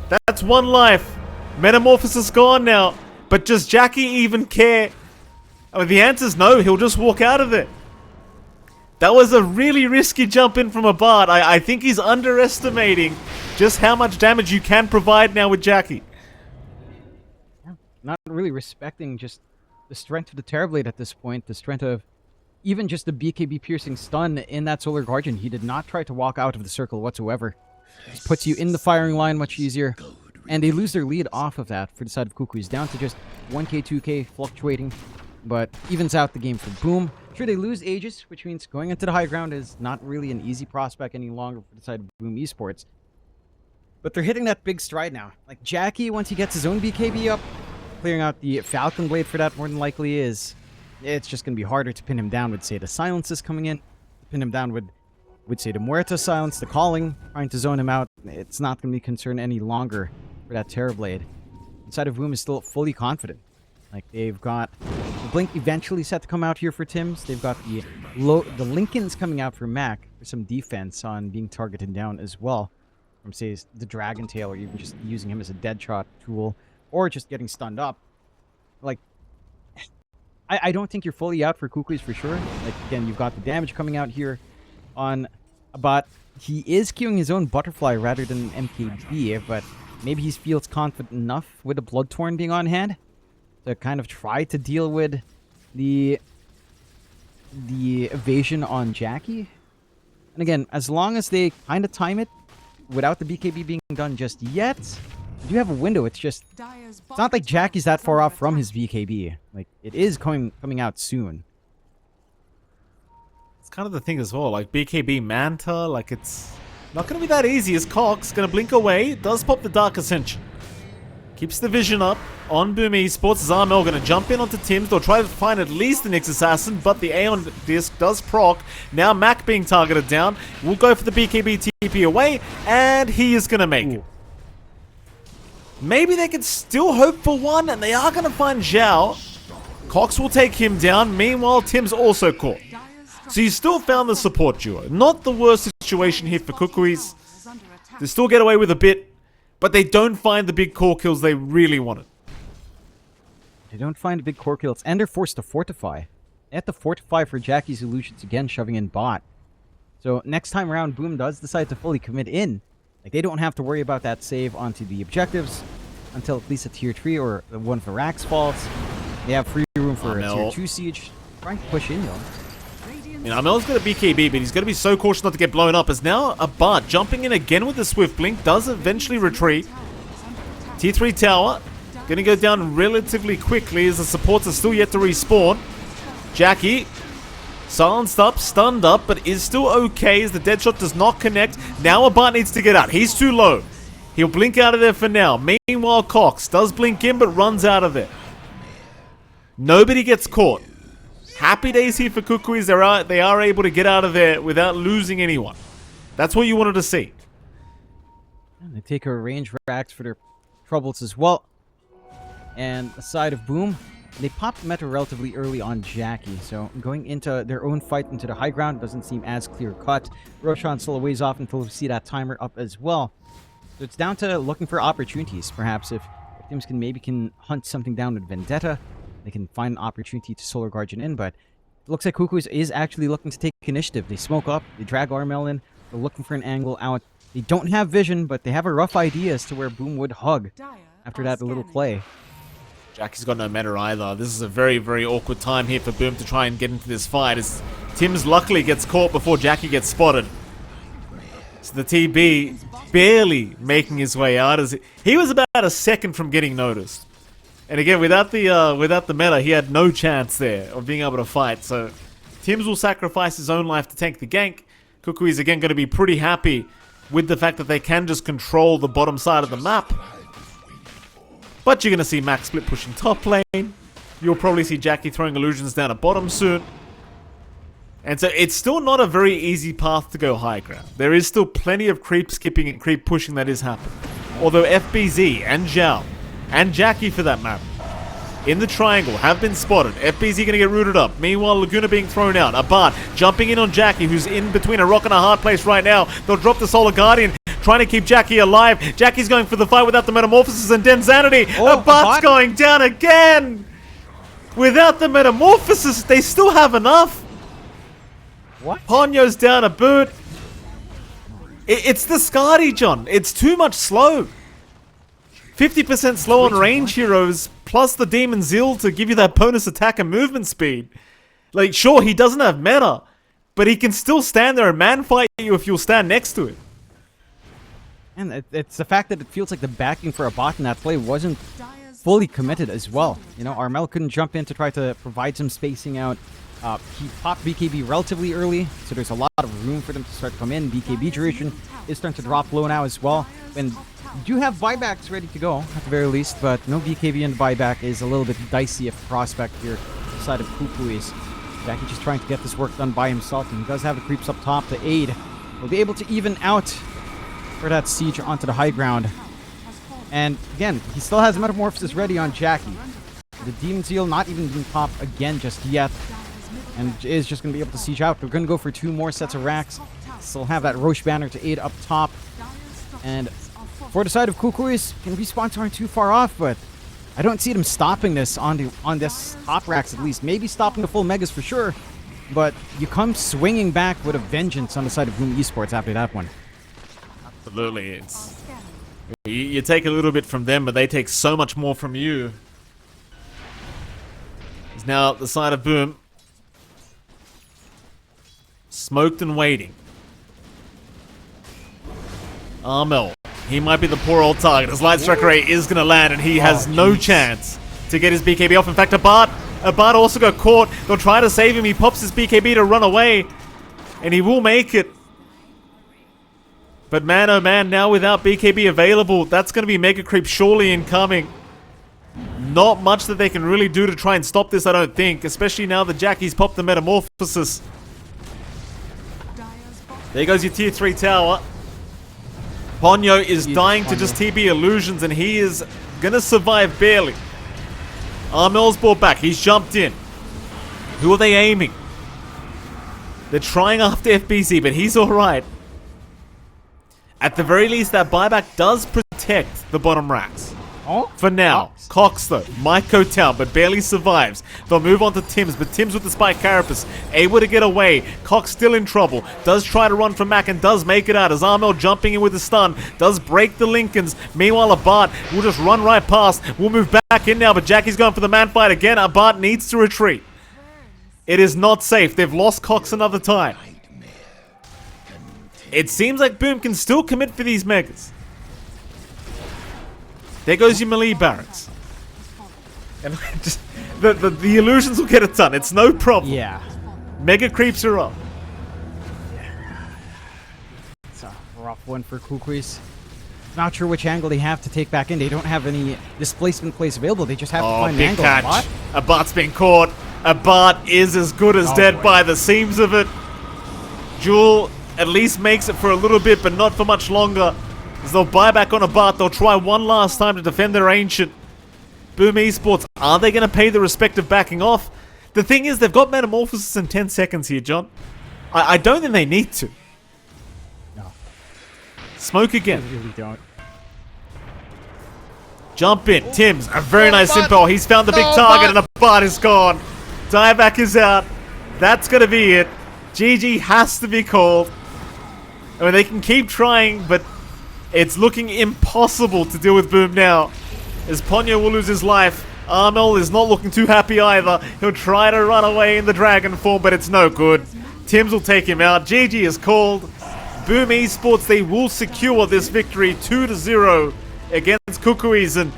That's 1 life. Metamorphosis gone now. But does Jackie even care? I mean, the answer's no. He'll just walk out of it. That was a really risky jump in from a bard. I think he's underestimating just how much damage you can provide now with Jackie. Not really respecting just the strength of the Terrorblade at this point. The strength of even just the BKB piercing stun in that Solar Guardian. He did not try to walk out of the circle whatsoever. Just puts you in the firing line much easier. And they lose their lead off of that for the side of Kukuys. Down to just 1k, 2k, fluctuating. But evens out the game for Boom. Sure, they lose Aegis, which means going into the high ground is not really an easy prospect any longer for the side of Boom Esports. But they're hitting that big stride now. Like Jackie, once he gets his own BKB up, clearing out the Falcon Blade for that more than likely is... It's just going to be harder to pin him down with, say, the Silences coming in. Pin him down with say, the Muerta Silence, the Calling, trying to zone him out. It's not going to be a concern any longer for that Terrorblade. The side of Boom is still fully confident. Like, they've got the Blink eventually set to come out here for Tims. They've got the Lincolns coming out for Mac for some defense on being targeted down as well. From, say, the Dragon Tail, or even just using him as a dead shot tool, or just getting stunned up. Like, I don't think you're fully out for Kukuys for sure. Like, again, you've got the damage coming out here on a bot. He is queuing his own Butterfly rather than MKB, but maybe he feels confident enough with the Bloodtorn being on hand to kind of try to deal with the evasion on Jackie. And again, as long as they kind of time it without the BKB being done just yet, you do have a window. It's just, it's not like Jackie's that far off from his BKB. Like, it is coming out soon. It's kind of the thing as well, like BKB Manta, like it's not going to be that easy as Cox. Going to blink away, does pop the Dark Ascension. Keeps the vision up on Boom Esports. As Armel going to jump in onto Tims. They'll try to find at least the Nyx Assassin, but the Aeon Disc does proc. Now Mac being targeted down. We'll go for the BKB TP away, and he is going to make it. Maybe they can still hope for one, and they are going to find Zhao. Cox will take him down. Meanwhile, Tim's also caught. So you still found the support duo. Not the worst situation here for Kukuys. They still get away with a bit. But they don't find the big core kills they really wanted. They don't find the big core kills, and they're forced to fortify. They have to fortify for Jackie's illusions again, shoving in bot. So next time around, Boom does decide to fully commit in. Like, they don't have to worry about that save onto the objectives until at least a tier 3 or one for Rax falls. They have free room for a tier 2 siege. Trying to push in, though. Amel's got a BKB, but he's got to be so cautious not to get blown up. As now a Bart jumping in again with the Swift Blink does eventually retreat. Tier 3 tower going to go down relatively quickly as the supports are still yet to respawn. Jackie silenced up, stunned up, but is still okay as the Deadshot does not connect. Now a Bart needs to get out. He's too low. He'll blink out of there for now. Meanwhile, Cox does blink in, but runs out of there. Nobody gets caught. Happy days here for Kukuys. They are able to get out of there without losing anyone. That's what you wanted to see. And they take a range Rax for their troubles as well. And aside of Boom, they popped meta relatively early on Jackie. So going into their own fight into the high ground doesn't seem as clear cut. Roshan still a ways off until we see that timer up as well. So it's down to looking for opportunities. Perhaps if teams can hunt something down with Vendetta, they can find an opportunity to Solar Guardian in, but it looks like Kukuys is actually looking to take initiative. They smoke up, they drag Armel in, they're looking for an angle out. They don't have vision, but they have a rough idea as to where Boom would hug after that little play. Jackie's got no meta either. This is a very, very awkward time here for Boom to try and get into this fight, as Tims luckily gets caught before Jackie gets spotted. So the TB barely making his way out, as he was about a second from getting noticed. And again, without the meta, he had no chance there of being able to fight. So Tims will sacrifice his own life to tank the gank. Kukuy is again going to be pretty happy with the fact that they can just control the bottom side of the map. But you're going to see Max Split pushing top lane. You'll probably see Jackie throwing illusions down at bottom soon. And so it's still not a very easy path to go high ground. There is still plenty of creep skipping and creep pushing that is happening. Although FBZ and Zhao, and Jackie for that matter, in the triangle have been spotted. FBZ going to get rooted up. Meanwhile, Laguna being thrown out. A Bart jumping in on Jackie, who's in between a rock and a hard place right now. They'll drop the Solar Guardian, trying to keep Jackie alive. Jackie's going for the fight without the Metamorphosis and Densanity. Oh, a Bart's going down again. Without the Metamorphosis, they still have enough. What? Ponyo's down a boot. It's the Skadi, John. It's too much slow. 50% slow on range heroes, plus the Demon Zeal to give you that bonus attack and movement speed. Like, sure, he doesn't have meta, but he can still stand there and man-fight you if you'll stand next to it. And it's the fact that it feels like the backing for a bot in that play wasn't fully committed as well. You know, Armel couldn't jump in to try to provide some spacing out. He popped BKB relatively early, so there's a lot of room for them to start to come in. BKB duration is starting to drop low now as well. And you do have buybacks ready to go, at the very least, but no BKB and buyback is a little bit dicey if prospect here on the side of Kukuys. Jackie just trying to get this work done by himself, and he does have the creeps up top to aid. He'll be able to even out for that siege onto the high ground. And again, he still has Metamorphosis ready on Jackie. The Demon Seal not even being popped again just yet, and is just going to be able to siege out. We're going to go for 2 more sets of racks. Still have that Roche banner to aid up top. And for the side of Kukuys, respawns aren't too far off, but I don't see them stopping this on this top racks at least. Maybe stopping the full megas for sure, but you come swinging back with a vengeance on the side of Boom Esports after that one. Absolutely, it's you take a little bit from them, but they take so much more from you. It's now the side of Boom, smoked and waiting. Armel, he might be the poor old target. His Light Strike Ray is going to land, and he has no chance to get his BKB off. In fact, a Bart also got caught. They'll try to save him. He pops his BKB to run away, and he will make it. But man, oh man, now without BKB available, that's going to be Mega Creep surely incoming. Not much that they can really do to try and stop this, I don't think. Especially now that Jackie's popped the Metamorphosis. There goes your tier 3 tower. Ponyo is dying to just TB illusions, and he is going to survive barely. Armel's brought back. He's jumped in. Who are they aiming? They're trying after FBZ, but he's alright. At the very least, that buyback does protect the bottom racks. Oh? For now. Cox, though, might go down, but barely survives. They'll move on to Tims, but Tims with the Spike Carapace, able to get away. Cox still in trouble. Does try to run from Mac and does make it out as Armel jumping in with the stun. Does break the Lincolns. Meanwhile, Abart will just run right past. We'll move back in now, but Jackie's going for the man fight again. Abart needs to retreat. It is not safe. They've lost Cox another time. It seems like Boom can still commit for these megas. There goes your melee barracks. And just, the illusions will get it done. It's no problem. Yeah. Mega creeps are up. It's a rough one for Kukuys. Not sure which angle they have to take back in. They don't have any displacement plays available. They just have to find an angle. Big catch. Abart's been caught. Abart is as good as dead by the seams of it. Jewel at least makes it for a little bit, but not for much longer. As they'll buy back on Abart, they'll try one last time to defend their Ancient. Boom Esports, are they going to pay the respect of backing off? The thing is, they've got Metamorphosis in 10 seconds here, John. I don't think they need to. No. Smoke again. They really don't. Jump in. Tims, a very nice impel. He's found the big target and Abart is gone. Dieback is out. That's going to be it. GG has to be called. I mean, they can keep trying, but it's looking impossible to deal with Boom now. As Ponyo will lose his life. Armel is not looking too happy either. He'll try to run away in the dragon form, but it's no good. Tims will take him out. GG is called. Boom Esports, they will secure this victory 2-0 against Kukuys. And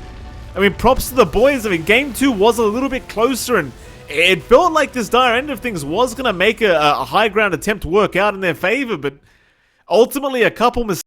I mean, props to the boys. I mean, game 2 was a little bit closer, and it felt like this dire end of things was going to make a high ground attempt work out in their favor, but ultimately a couple mistakes